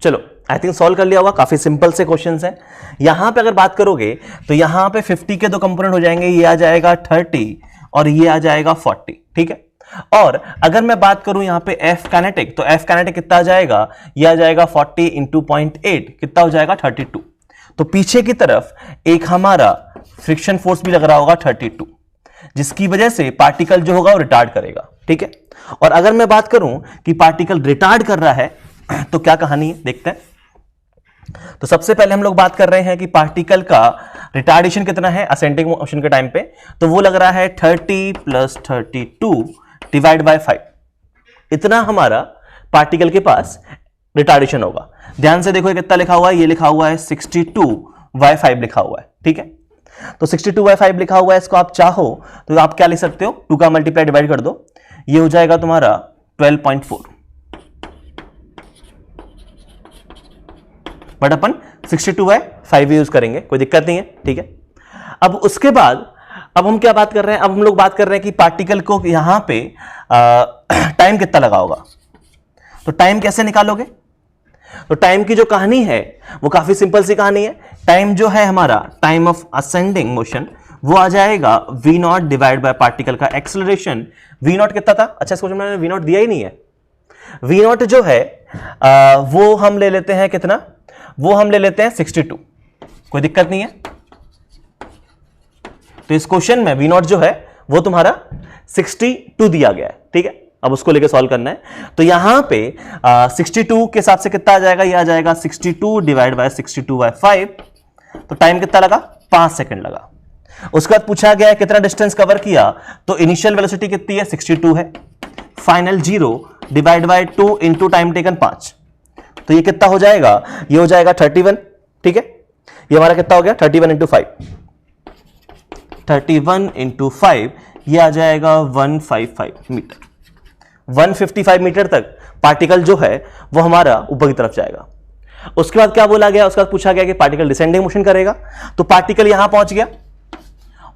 चलो आई थिंक सॉल्व कर लिया होगा, काफी सिंपल से क्वेश्चंस हैं। यहां पे अगर बात करोगे तो यहां पे 50 के 2 कंपोनेंट हो जाएंगे, ये आ जाएगा 30 और ये आ जाएगा 40, ठीक है। और अगर मैं बात करूं यहां पे F काइनेटिक, तो F काइनेटिक कितना आ जाएगा, ये आ जाएगा 40 इंटू 0.8, कितना हो जाएगा 32। तो पीछे की तरफ एक हमारा फ्रिक्शन फोर्स भी लग रहा होगा 32, जिसकी वजह से पार्टिकल जो होगा वो रिटार्ड करेगा, ठीक है। और अगर मैं बात करूं कि पार्टिकल रिटार्ड कर रहा है तो क्या कहानी है, देखते हैं। तो सबसे पहले हम लोग बात कर रहे हैं कि पार्टिकल का रिटार्डेशन कितना है असेंडिंग मोशन के टाइम पे, तो वो लग रहा है 30 + 32 डिवाइड बाय 5, इतना हमारा पार्टिकल के पास रिटार्डेशन होगा। ध्यान से देखो कितना लिखा हुआ है, ये लिखा हुआ है 62/5 लिखा हुआ है, ठीक है। तो 62/5 लिखा हुआ है, इसको आप चाहो तो आप क्या लिख सकते हो, 2 का मल्टीप्लाई डिवाइड कर दो, ये हो जाएगा तुम्हारा 12.4, बट अपन 62/5 यूज करेंगे, कोई दिक्कत नहीं है, ठीक है। अब उसके बाद अब हम क्या बात कर रहे हैं, अब हम लोग बात कर रहे हैं कि पार्टिकल को यहां पे टाइम कितना लगा होगा। तो टाइम कैसे निकालोगे, तो टाइम की जो कहानी है वो काफी सिंपल सी कहानी है। टाइम जो है हमारा, टाइम ऑफ असेंडिंग मोशन, वो आ जाएगा v0 डिवाइड बाय पार्टिकल का एक्सेलरेशन। v0 कितना था, अच्छा इस क्वेश्चन में v0 दिया ही नहीं है। v0 जो है वो हम ले लेते हैं कितना, वो हम ले लेते हैं 62, कोई दिक्कत नहीं है। तो इस क्वेश्चन में v0 जो है वो तुम्हारा 62 दिया गया है, ठीक है। अब उसको लेके सॉल्व करना है, तो यहां पे 62 के हिसाब से कितना आ जाएगा, ये आ जाएगा 62 डिवाइड बाय 62/5, तो टाइम कितना लगा 5 सेकंड लगा। उसके बाद पूछा गया है कितना डिस्टेंस कवर किया, तो इनिशियल वेलोसिटी कितनी है 62 है, final 0 divide by 2 into time taken 5, तो ये कितना हो जाएगा, ये हो जाएगा 31, ठीक है। ये हमारा कितना हो गया 31 इंटू 5, 31 इंटू 5, ये आ जाएगा 155 मीटर। 155 मीटर तक पार्टिकल जो है वो हमारा ऊपर की तरफ जाएगा। उसके बाद क्या बोला गया, उसके बाद पूछा गया कि पार्टिकल डिसेंडिंग मोशन करेगा, तो पार्टिकल यहां पहुंच गया,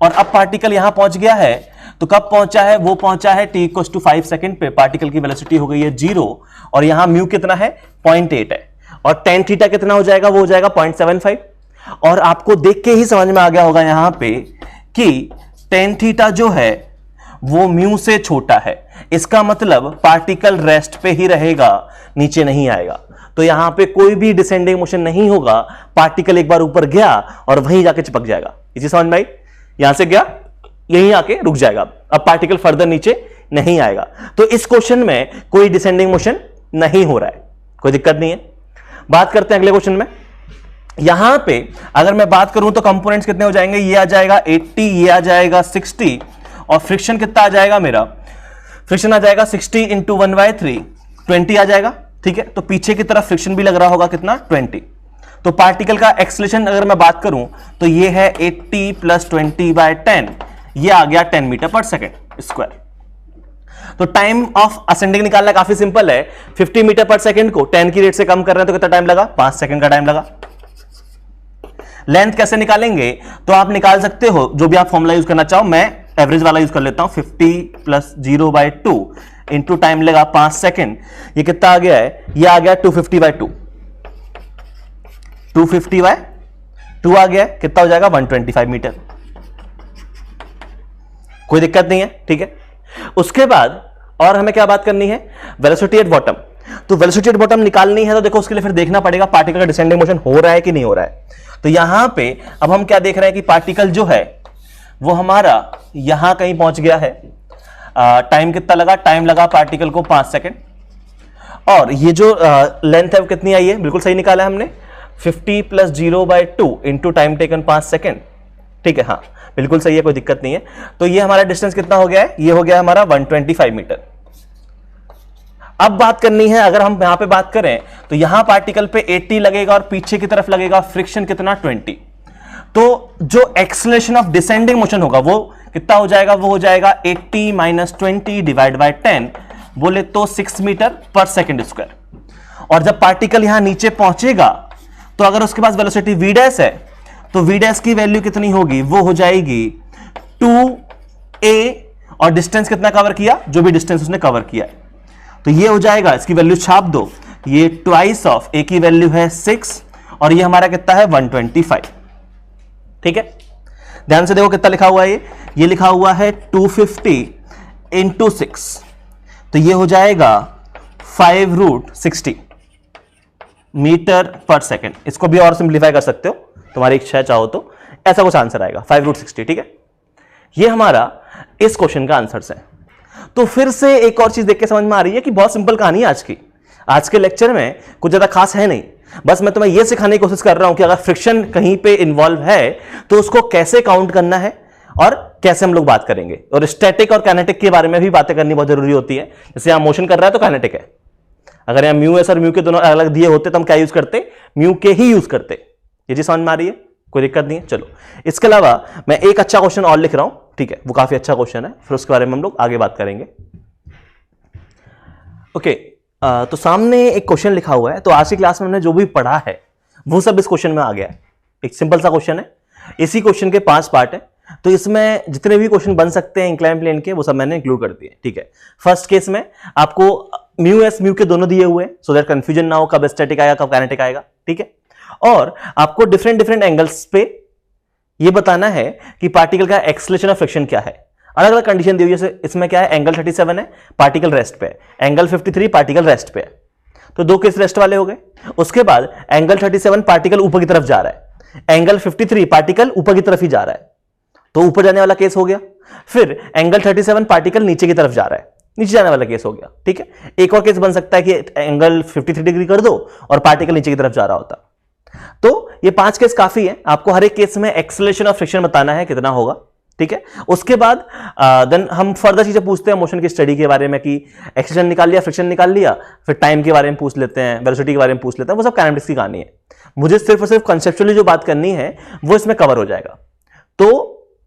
और अब पार्टिकल यहां पहुंच गया है, तो कब पहुंचा है, वो पहुंचा है t = 5 सेकंड पे, पार्टिकल की वेलोसिटी हो गई है 0, और यहां म्यू कितना है 0.8 है, और tan थीटा कितना हो जाएगा, वो हो जाएगा 0.75। और आपको देख के ही समझ में आ गया होगा यहां पे कि tan थीटा जो है वो म्यू से छोटा है, इसका मतलब पार्टिकल रेस्ट पे ही रहेगा, नीचे नहीं आएगा। तो यहां पे कोई भी डिसेंडिंग मोशन नहीं होगा, पार्टिकल एक बार ऊपर गया और वहीं जाके चिपक जाएगा। इसी समझ में आई, यहां से गया यहीं आके रुक जाएगा, अब पार्टिकल फर्दर नीचे नहीं आएगा। तो इस क्वेश्चन में कोई डिसेंडिंग मोशन नहीं हो रहा है, कोई दिक्कत नहीं है। बात करते हैं अगले क्वेश्चन में। यहां पे अगर मैं बात करूं तो कंपोनेंट्स कितने हो जाएंगे, ये आ जाएगा 80, ये आ जाएगा 60, और फ्रिक्शन कितना आ जाएगा मेरा, फ्रिक्शन आ जाएगा 60 इंटू 1/3, 20 आ जाएगा, ठीक है। तो पीछे की तरफ फ्रिक्शन भी लग रहा होगा कितना 20। तो पार्टिकल का एक्सेलरेशन अगर मैं बात करूं तो ये है 80 + 20/10, ये आ गया 10 मीटर पर सेकेंड स्क्वायर। तो टाइम ऑफ असेंडिंग निकालना काफी सिंपल है। 50 मीटर पर सेकंड को 10 की रेट से कम कर रहे हैं तो कितना टाइम लगा? 5 सेकंड का टाइम लगा। लेंथ कैसे निकालेंगे? तो आप निकाल सकते हो जो भी आप फॉर्मूला यूज करना चाहो, मैं एवरेज वाला यूज कर लेता हूं। 50 प्लस 0/2 इंटू टाइम लगा 5 सेकंड, ये कितना आ गया है? ये आ गया 250/2। 250/2 आ गया, कितना हो जाएगा? 125 मीटर। कोई दिक्कत नहीं है, ठीक है। उसके बाद और हमें क्या बात करनी है? Velocity at bottom. तो वेलोसिटी एट बॉटम निकालनी है तो देखो उसके लिए फिर देखना पड़ेगा पार्टिकल का डिसेंडिंग मोशन हो रहा है कि नहीं हो रहा है। तो यहां पे अब हम क्या देख रहे हैं कि पार्टिकल जो है वो हमारा यहां कहीं पहुंच गया है। टाइम कितना लगा? टाइम लगा पार्टिकल को 5 सेकंड। और ये जो लेंथ है वो कितनी आई है? बिल्कुल सही निकाला है हमने, 50 plus 0/2 into time taken 5 second, ठीक है। हाँ बिल्कुल सही है, कोई दिक्कत नहीं है। तो ये हमारा डिस्टेंस कितना हो गया है? ये हो गया हमारा 125 मीटर। अब बात करनी है, अगर हम यहां पे बात करें तो यहां पार्टिकल पे 80 लगेगा और पीछे की तरफ लगेगा फ्रिक्शन कितना? 20। तो जो एक्सेलरेशन ऑफ डिसेंडिंग मोशन होगा वो कितना हो जाएगा? वो हो जाएगा 80 माइनस 20 डिवाइड बाय 10, बोले तो 6 मीटर पर सेकेंड स्क्वायर। और जब पार्टिकल यहां नीचे पहुंचेगा तो अगर उसके पास वेलोसिटी v डैश है तो v डैश की वैल्यू कितनी होगी? वो हो जाएगी 2a, और डिस्टेंस कितना कवर किया? जो भी डिस्टेंस उसने कवर किया है। तो ये हो जाएगा, इसकी वैल्यू छाप दो, ये ट्वाइस ऑफ a की वैल्यू है 6 और ये हमारा कितना है? 125, ठीक है। ध्यान से देखो कितना लिखा हुआ है, ये लिखा हुआ है 250 इंटू 6, तो ये हो जाएगा 5√60 मीटर पर सेकेंड। इसको भी और सिंप्लीफाई कर सकते हो, तुम्हारी इच्छा है, चाहो तो ऐसा कुछ आंसर आएगा 5√60, ठीक है। ये हमारा इस क्वेश्चन का आंसर है। तो फिर से एक और चीज देख के समझ में आ रही है कि बहुत सिंपल कहानी है आज की। आज के लेक्चर में कुछ ज्यादा खास है नहीं, बस मैं तुम्हें यह सिखाने की कोशिश कर रहा हूं कि अगर फ्रिक्शन कहीं पे इन्वॉल्व है तो उसको कैसे काउंट करना है और कैसे हम लोग बात करेंगे। और स्टैटिक और काइनेटिक के बारे में भी बातें करनी बहुत जरूरी होती है। जैसे यहां मोशन कर रहा है तो काइनेटिक है, अगर यहां म्यू एस और म्यू के दोनों अलग दिए होते तो हम क्या यूज करते? म्यू के ही यूज करते। ये चीज समझ में आ रही है? कोई दिक्कत नहीं है। चलो, इसके अलावा मैं एक अच्छा क्वेश्चन और लिख रहा हूं, ठीक है, वो काफी अच्छा क्वेश्चन है, फिर उसके बारे में हम लोग आगे बात करेंगे। ओके, तो सामने एक क्वेश्चन लिखा हुआ है, तो आज की क्लास में हमने जो भी पढ़ा है वो सब इस क्वेश्चन में आ गया है। एक सिंपल सा क्वेश्चन है, इसी क्वेश्चन के 5 पार्ट है, तो इसमें जितने भी क्वेश्चन बन सकते हैं इंक्लाइन प्लेन के वो सब मैंने इंक्लूड कर दिए, ठीक है। फर्स्ट केस में आपको म्यू एस म्यू के दोनों दिए हुए हैं, सो दैट कंफ्यूजन ना हो कब स्टैटिक आएगा कब काइनेटिक आएगा, ठीक है। और आपको डिफरेंट डिफरेंट एंगल्स पे ये बताना है कि पार्टिकल का एक्सेलरेशन ऑफ फ्रिक्शन क्या है। अलग अलग कंडीशन दी हुई है, जैसे इसमें क्या है, एंगल 37 है, पार्टिकल रेस्ट पे है, एंगल 53 पार्टिकल रेस्ट पे है, तो दो केस रेस्ट वाले हो गए। उसके बाद एंगल 37 पार्टिकल ऊपर की तरफ जा रहा है, एंगल 53 पार्टिकल ऊपर की तरफ ही जा रहा है, तो ऊपर जाने वाला केस हो गया। फिर एंगल 37 पार्टिकल नीचे की तरफ जा रहा है, नीचे जाने वाला केस हो गया, ठीक है। एक और केस बन सकता है कि एंगल 53 डिग्री कर दो और पार्टिकल नीचे की तरफ जा रहा होता। तो ये 5 केस काफी है, आपको हर एक केस में एक्सेलरेशन ऑफ फ्रिक्शन बताना है कितना होगा, ठीक है। उसके बाद देन हम फर्दर चीजें पूछते हैं मोशन की स्टडी के बारे में कि एक्सेलरेशन निकाल लिया, फ्रिक्शन निकाल लिया, फिर टाइम के बारे में पूछ लेते हैं, वेलोसिटी के बारे में पूछ लेते हैं, वो सब काइनेटिक्स की कहानी है। मुझे सिर्फ और सिर्फ कंसेप्चुअली जो बात करनी है वो इसमें कवर हो जाएगा। तो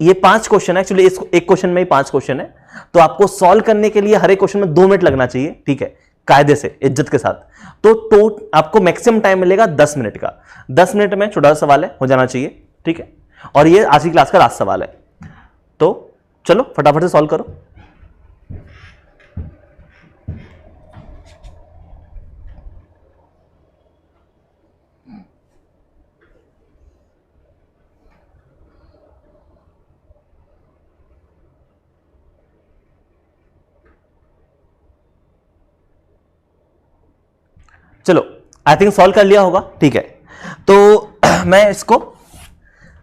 ये 5 क्वेश्चन है, एक्चुअली एक क्वेश्चन में ही 5 क्वेश्चन है, तो आपको सॉल्व करने के लिए हर एक क्वेश्चन में 2 मिनट लगना चाहिए, ठीक है, कायदे से, इज्जत के साथ। तो आपको मैक्सिमम टाइम मिलेगा 10 मिनट का। 10 मिनट में छोटा सा सवाल है, हो जाना चाहिए, ठीक है। और ये आज की क्लास का लास्ट सवाल है, तो चलो फटाफट से सॉल्व करो। चलो, आई थिंक सॉल्व कर लिया होगा, ठीक है। तो मैं इसको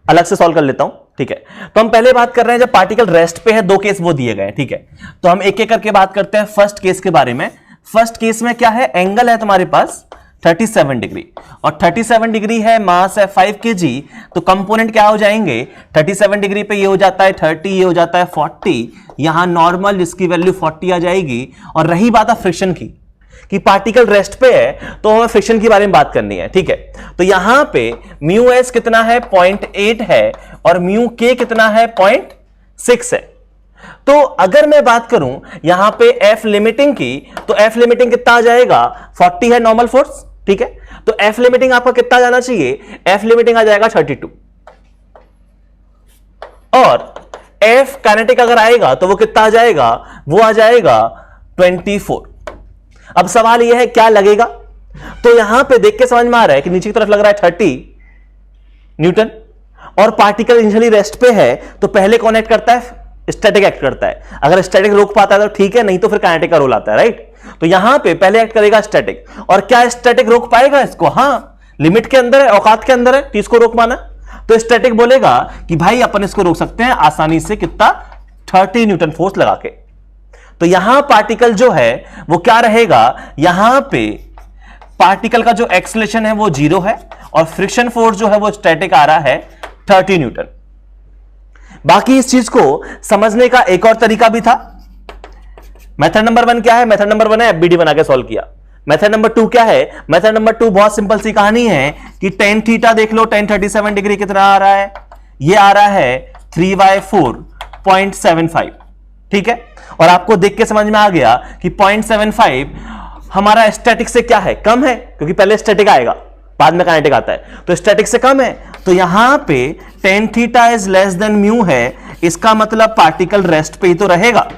अलग से सॉल्व कर लेता हूं, ठीक है। तो हम पहले बात कर रहे हैं जब पार्टिकल रेस्ट पे है, 2 केस वो दिए गए, ठीक है। तो हम एक एक करके बात करते हैं फर्स्ट केस के बारे में। फर्स्ट केस में क्या है, एंगल है तुम्हारे पास 37 डिग्री और 37 डिग्री है, मास है 5 kg, तो कंपोनेंट क्या हो जाएंगे, 37 डिग्री पे ये हो जाता है 30, ये हो जाता है 40, यहां नॉर्मल जिसकी वैल्यू 40 आ जाएगी। और रही बात है फ्रिक्शन की कि पार्टिकल रेस्ट पे है तो हमें फ्रिक्शन के बारे में बात करनी है, ठीक है। तो यहां पे म्यू एस कितना है, 0.8 है, और म्यू के कितना है, 0.6 है। तो अगर मैं बात करूं यहां पे एफ लिमिटिंग की, तो एफ लिमिटिंग कितना आ जाएगा, 40 है नॉर्मल फोर्स, ठीक है। तो एफ लिमिटिंग आपका कितना जाना चाहिए, एफ लिमिटिंग आ जाएगा 32, और एफ काइनेटिक अगर आएगा तो वो कितना आ जाएगा, वो आ जाएगा 24। अब सवाल यह है क्या लगेगा, तो यहां पे देख के समझ में आ रहा है कि नीचे की तरफ लग रहा है 30 न्यूटन, और पार्टिकल इनिशियली रेस्ट पे है, तो पहले कौन एक्ट करता है, स्टैटिक एक्ट करता है। अगर स्टैटिक रोक पाता है तो ठीक है, नहीं तो फिर काइनेटिक का रोल आता है, राइट। तो यहां पे पहले एक्ट करेगा स्टैटिक, और क्या स्टैटिक रोक पाएगा इसको, हां लिमिट के अंदर है, औकात के अंदर है, तो इसको रोक पाना। तो स्टैटिक बोलेगा कि भाई अपन इसको रोक सकते हैं आसानी से, कितना, 30 न्यूटन फोर्स लगा के। तो यहां पार्टिकल जो है वो क्या रहेगा, यहां पे पार्टिकल का जो एक्सेलरेशन है वो 0 है, और फ्रिक्शन फोर्स जो है वो स्टैटिक आ रहा है 30 न्यूटन। बाकी इस चीज को समझने का एक और तरीका भी था। मेथड नंबर 1 क्या है, मेथड नंबर 1 है एफबीडी बना के सॉल्व किया। मेथड नंबर 2 क्या है, मेथड नंबर 2 बहुत सिंपल सी कहानी है कि tan थीटा देख लो, tan 37 डिग्री कितना आ रहा है, ये आ रहा है 3/4.75, ठीक है। और आपको देख के समझ में आ गया कि 0.75 हमारा स्टैटिक से क्या है, कम है, क्योंकि पहले स्टैटिक आएगा बाद में काइनेटिक आता है, तो स्टैटिक से कम है। तो यहां पे tan theta is less then mu है, इसका मतलब पार्टिकल रेस्ट पे ही तो रहेगा।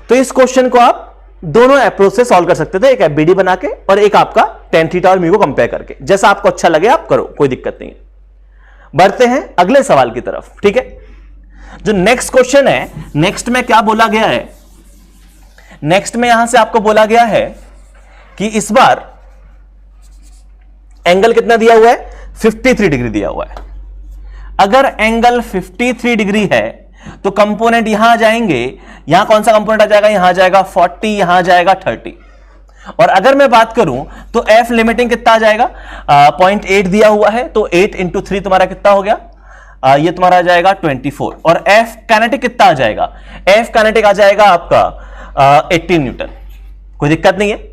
तो इस क्वेश्चन को आप दोनों अप्रोच से सॉल्व कर सकते थे, एक एफबीडी बना के और एक आपका tan थीटा और म्यू को कंपेयर करके, जैसा आपको अच्छा लगे आप करो, कोई दिक्कत नहीं है। बढ़ते हैं अगले सवाल की तरफ, ठीक है। जो नेक्स्ट क्वेश्चन है, नेक्स्ट में क्या बोला गया है, नेक्स्ट में यहां से आपको बोला गया है कि इस बार एंगल कितना दिया हुआ है, 53 डिग्री दिया हुआ है। अगर एंगल 53 डिग्री है तो कंपोनेंट यहां आ जाएंगे, यहां कौन सा कंपोनेंट आ जाएगा, यहां आ जाएगा 40, यहां आ जाएगा 30। और अगर मैं बात करूं तो एफ लिमिटिंग कितना आ जाएगा, 0.8 दिया हुआ है, तो 8 × 3 तुम्हारा कितना हो गया, ये तुम्हारा आ जाएगा 24। और एफ काइनेटिक कितना आ जाएगा, एफ काइनेटिक आ जाएगा आपका 18 न्यूटन। कोई दिक्कत नहीं है।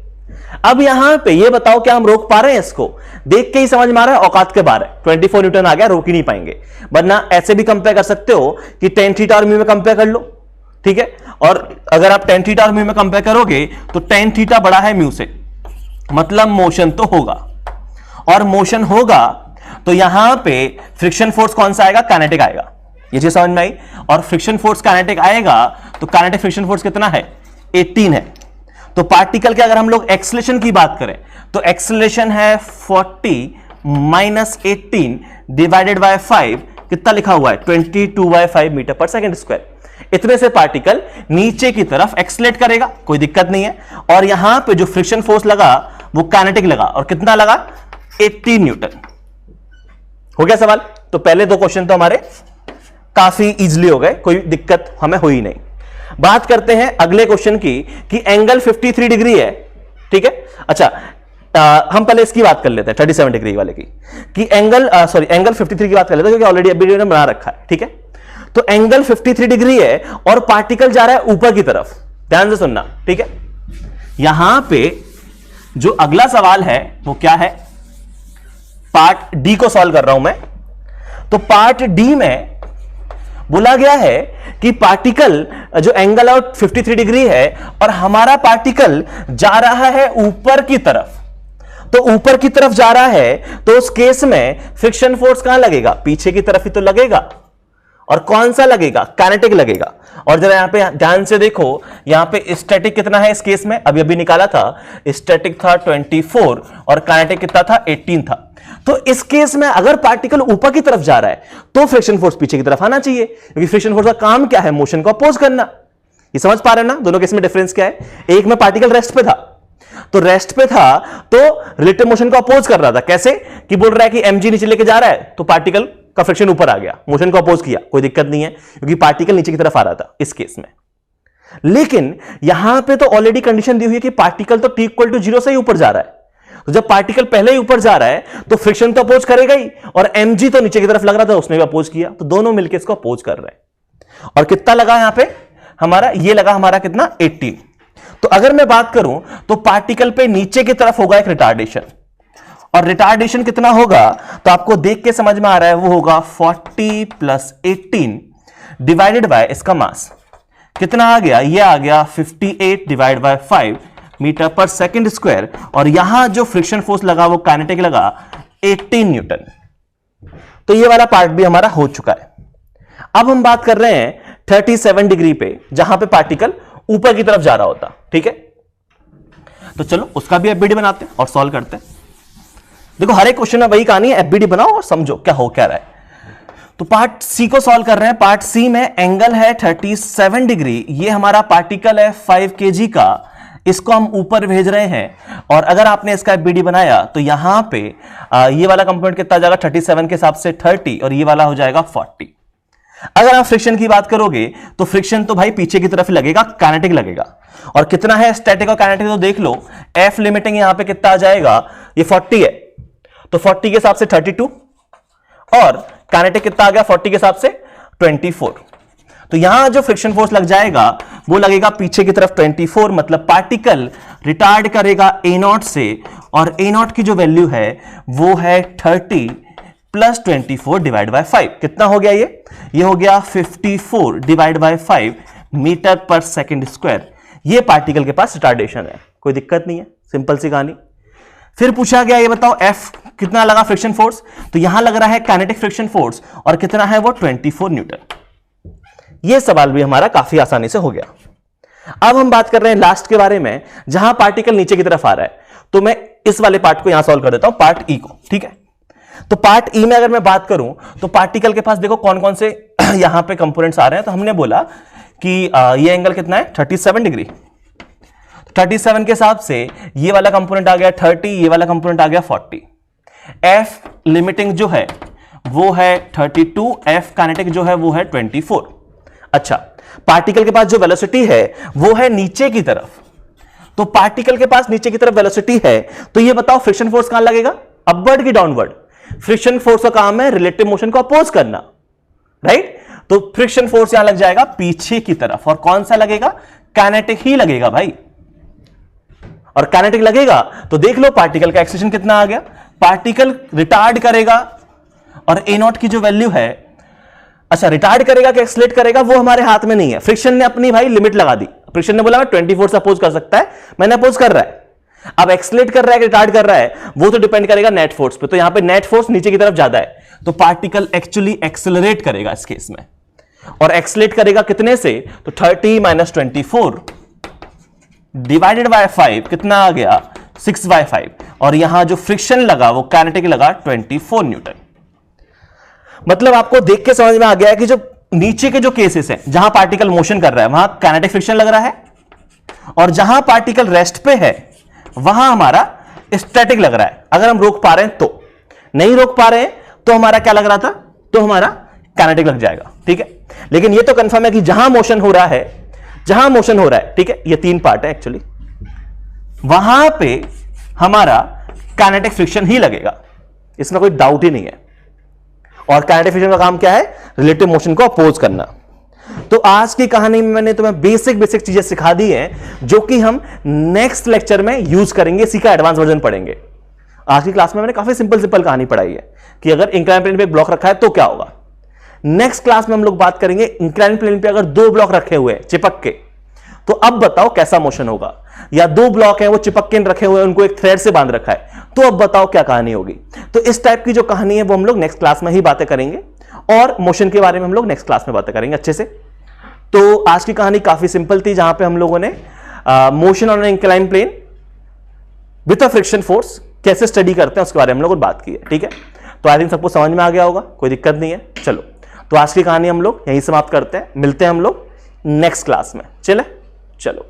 अब यहां पे ये बताओ क्या हम रोक पा रहे हैं, इसको देख के ही समझ में आ रहा है औकात के बाहर है, 24 न्यूटन आ गया, रोक ही नहीं पाएंगे। वरना ऐसे भी कंपेयर कर सकते हो कि tan थीटा और म्यू में कंपेयर कर लो, ठीक है। और अगर आप tan थीटा और म्यू में कंपेयर करोगे तो tan थीटा बड़ा है म्यू से, मतलब मोशन तो होगा, और मोशन होगा तो यहां पे फ्रिक्शन फोर्स कौन सा आएगा, काइनेटिक आएगा। ये चीज समझ में आई। और फ्रिक्शन फोर्स काइनेटिक आएगा तो काइनेटिक फ्रिक्शन फोर्स कितना है, 18 है। तो पार्टिकल के अगर हम लोग एक्सेलरेशन की बात करें तो एक्सेलरेशन है 40 माइनस 18 डिवाइडेड बाय 5, कितना लिखा हुआ है, 22/5 मीटर पर सेकंड स्क्वायर। इतने से पार्टिकल नीचे की तरफ एक्सेलरेट करेगा, कोई दिक्कत नहीं है। और यहां पे जो फ्रिक्शन फोर्स लगा वो काइनेटिक लगा, और कितना लगा, 18 न्यूटन। हो गया सवाल। तो पहले दो क्वेश्चन तो हमारे काफी इजीली हो गए, कोई दिक्कत हमें हुई नहीं। बात करते हैं अगले क्वेश्चन की कि एंगल 53 डिग्री है, ठीक है। अच्छा, हम पहले इसकी बात कर लेते हैं 37 डिग्री वाले की, कि एंगल 53 की बात कर लेते हैं, क्योंकि ऑलरेडी अभी ने बना रखा है, ठीक है। तो एंगल 53 डिग्री है और पार्टिकल जा रहा है ऊपर की तरफ, ध्यान से सुनना, ठीक है। यहां पे जो अगला सवाल है वो क्या है, पार्ट डी को सॉल्व कर रहा हूं मैं। तो पार्ट डी में बोला गया है कि पार्टिकल जो एंगल आउट 53 डिग्री है और हमारा पार्टिकल जा रहा है ऊपर की तरफ, तो ऊपर की तरफ जा रहा है तो उस केस में फ्रिक्शन फोर्स कहां लगेगा, पीछे की तरफ ही तो लगेगा। और कौन सा लगेगा, काइनेटिक लगेगा। और जरा यहां पे ध्यान से देखो, यहां पे स्टैटिक कितना है इस केस में, अभी अभी निकाला था, स्टैटिक था 24 और काइनेटिक कितना था, 18 था। तो इस केस में अगर पार्टिकल ऊपर की तरफ जा रहा है तो फ्रिक्शन फोर्स पीछे की तरफ आना चाहिए, क्योंकि फ्रिक्शन फोर्स का काम क्या है, मोशन को अपोज करना। ये समझ पा रहे हैं ना, दोनों केस में डिफरेंस क्या है। एक में पार्टिकल रेस्ट पे था, तो रेस्ट पे था तो रिलेटिव मोशन को अपोज कर रहा था, कैसे कि बोल रहा है कि mg नीचे लेके जा रहा है तो पार्टिकल का फ्रिक्शन ऊपर आ गया, मोशन को अपोज किया, कोई दिक्कत नहीं है, क्योंकि पार्टिकल नीचे की तरफ आ रहा था इस केस में। लेकिन यहां पे तो ऑलरेडी कंडीशन दी हुई है कि पार्टिकल तो t=0 से ही ऊपर जा रहा है। तो जब पार्टिकल पहले ही ऊपर जा रहा है तो फ्रिक्शन तो अपोज करेगा ही, और mg तो नीचे की तरफ लग रहा था, उसने भी अपोज किया, तो दोनों मिलकर इसको अपोज कर रहे हैं। और कितना लगा यहां पे हमारा, ये लगा हमारा कितना, 18। तो अगर मैं बात करूं तो पार्टिकल पे नीचे की तरफ होगा एक रिटार्डेशन, और रिटार्डेशन कितना होगा तो आपको देख के समझ में आ रहा है, वो होगा 40 + 18 डिवाइडेड बाय इसका मास कितना आ गया, ये आ गया 58 डिवाइड बाय 5 मीटर पर सेकंड स्क्वायर, और यहां जो फ्रिक्शन फोर्स लगा वो काइनेटिक लगा 18 न्यूटन। तो ये वाला पार्ट भी हमारा हो चुका है। अब हम बात कर रहे हैं 37 डिग्री पे, जहां पे पार्टिकल ऊपर की तरफ जा रहा होता, ठीक है। तो चलो उसका भी एफबीडी बनाते हैं और सॉल्व करते हैं। देखो हर एक क्वेश्चन में वही कहानी है, एफबीडी बनाओ और समझो क्या हो क्या रहा है। तो पार्ट सी को सॉल्व कर रहे हैं। पार्ट सी में एंगल है 37 डिग्री, ये हमारा पार्टिकल है 5 kg का, इसको हम ऊपर भेज रहे हैं। और अगर आपने इसका एफबीडी बनाया तो यहां पे ये वाला कंपोनेंट कितना जाएगा, 37 के हिसाब से 30, और ये वाला हो जाएगा 40। अगर आप फ्रिक्शन की बात करोगे तो फ्रिक्शन तो भाई पीछे की तरफ लगेगा, काइनेटिक लगेगा। और कितना है स्टैटिक और काइनेटिक तो देख लो, एफ लिमिटिंग यहां पे कितना आ जाएगा, ये 40 है तो 40 के हिसाब से 32, और काइनेटिक कितना आ गया 40 के हिसाब से 24। तो यहां जो फ्रिक्शन फोर्स लग जाएगा वो लगेगा पीछे की तरफ 24, मतलब पार्टिकल रिटार्ड करेगा A0 से, और A0 की जो वैल्यू है वो है 30 प्लस 24 डिवाइड बाय 5। कितना हो गया ये हो गया 54 डिवाइड बाय 5 मीटर पर सेकंड स्क्वायर। ये पार्टिकल के पास रिटार्डेशन है, कोई दिक्कत नहीं है, सिंपल सी कहानी। फिर पूछा गया ये बताओ एफ कितना लगा फ्रिक्शन फोर्स, तो यहां लग रहा है काइनेटिक फ्रिक्शन फोर्स, और कितना है वो 24 न्यूटन। ये सवाल भी हमारा काफी आसानी से हो गया। अब हम बात कर रहे हैं लास्ट के बारे में, जहां पार्टिकल नीचे की तरफ आ रहा है। तो मैं इस वाले पार्ट को यहां सॉल्व कर देता हूं, पार्ट ई को, ठीक है। तो पार्ट ई में अगर मैं बात करूं तो पार्टिकल के पास देखो कौन कौन से यहां पे कंपोनेंट्स आ रहे हैं। तो हमने बोला कि ये एंगल कितना है 37 डिग्री, 37 के हिसाब से ये वाला कंपोनेंट आ गया 30, ये वाला कंपोनेंट आ गया 40। एफ लिमिटिंग जो है वो है 32, एफ काइनेटिक जो है वो है 24। अच्छा, पार्टिकल के पास जो वेलोसिटी है वो है नीचे की तरफ, तो पार्टिकल के पास नीचे की तरफ वेलोसिटी है, तो ये बताओ फ्रिक्शन फोर्स कहां लगेगा, अपवर्ड की डाउनवर्ड। फ्रिक्शन फोर्स का काम है रिलेटिव मोशन को अपोज करना, राइट। तो फ्रिक्शन फोर्स यहां लग जाएगा पीछे की तरफ, और कौन सा लगेगा, काइनेटिक ही लगेगा भाई। और काइनेटिक लगेगा तो देख लो पार्टिकल का एक्सेलरेशन कितना आ गया, पार्टिकल रिटार्ड करेगा, और A0 की जो वैल्यू है, अच्छा रिटार्ड करेगा कि एक्सलेट करेगा वो हमारे हाथ में नहीं है। फ्रिक्शन ने अपनी भाई लिमिट लगा दी, फ्रिक्शन ने बोला मैं 24 से अपोज कर सकता है, मैंने अपोज कर रहा है। अब एक्सलेट कर रहा है कि रिटार्ड कर रहा है वो तो डिपेंड करेगा नेट फोर्स पे। तो यहां पे नेट फोर्स नीचे की तरफ ज्यादा है, तो पार्टिकल एक्चुअली एक्सेलरेट करेगा इस केस में, और एक्सेलरेट करेगा कितने से, तो 30 माइनस 24 डिवाइडेड बाय 5 कितना आ गया 6/5, और यहां जो फ्रिक्शन लगा वो काइनेटिक लगा 24 न्यूटन। मतलब आपको देख के समझ में आ गया है कि जो नीचे के जो केसेस हैं जहां पार्टिकल मोशन कर रहा है वहां काइनेटिक फ्रिक्शन लग रहा है, और जहां पार्टिकल रेस्ट पे है वहां हमारा स्टैटिक लग रहा है। अगर हम रोक पा रहे हैं तो, नहीं रोक पा रहे हैं तो हमारा क्या लग रहा था, तो हमारा काइनेटिक लग जाएगा, ठीक है। लेकिन ये तो कंफर्म है कि जहां मोशन हो रहा है, जहां मोशन हो रहा है, ठीक है, ये 3 पार्ट है एक्चुअली, वहां पे हमारा काइनेटिक फ्रिक्शन ही लगेगा, इसमें कोई डाउट ही नहीं है। और काइनेटिक फ्रिक्शन का काम क्या है, रिलेटिव मोशन को अपोज करना। तो आज की कहानी में मैंने तुम्हें बेसिक चीजें सिखा दी हैं जो कि हम नेक्स्ट लेक्चर में यूज करेंगे, इसी का एडवांस वर्जन पढ़ेंगे। आज की क्लास में मैंने काफी सिंपल कहानी पढ़ाई है कि अगर इंक्लाइन प्लेन पे एक ब्लॉक रखा है तो क्या होगा। नेक्स्ट क्लास में हम लोग बात करेंगे इंक्लाइन प्लेन पे अगर 2 ब्लॉक रखे हुए हैं चिपक के, तो अब बताओ कैसा मोशन होगा। या 2 ब्लॉक हैं वो चिपक के रखे हुए हैं, उनको एक थ्रेड से बांध रखा है, तो अब बताओ क्या कहानी होगी। तो इस टाइप की जो कहानी है वो हम लोग नेक्स्ट क्लास में ही बातें करेंगे, और मोशन के बारे में हम लोग नेक्स्ट क्लास में बातें करेंगे अच्छे से। तो आज की कहानी काफी सिंपल थी, जहां पे हम लोगों ने motion on an incline plane with a friction force कैसे स्टडी करते हैं उसके बारे में हम लोगों ने बात की है, ठीक है। तो आई थिंक सबको समझ में आ गया होगा, कोई दिक्कत नहीं है। चलो, तो आज की कहानी हम लोग यहीं समाप्त करते हैं, मिलते हैं हम लोग नेक्स्ट क्लास में। चलो।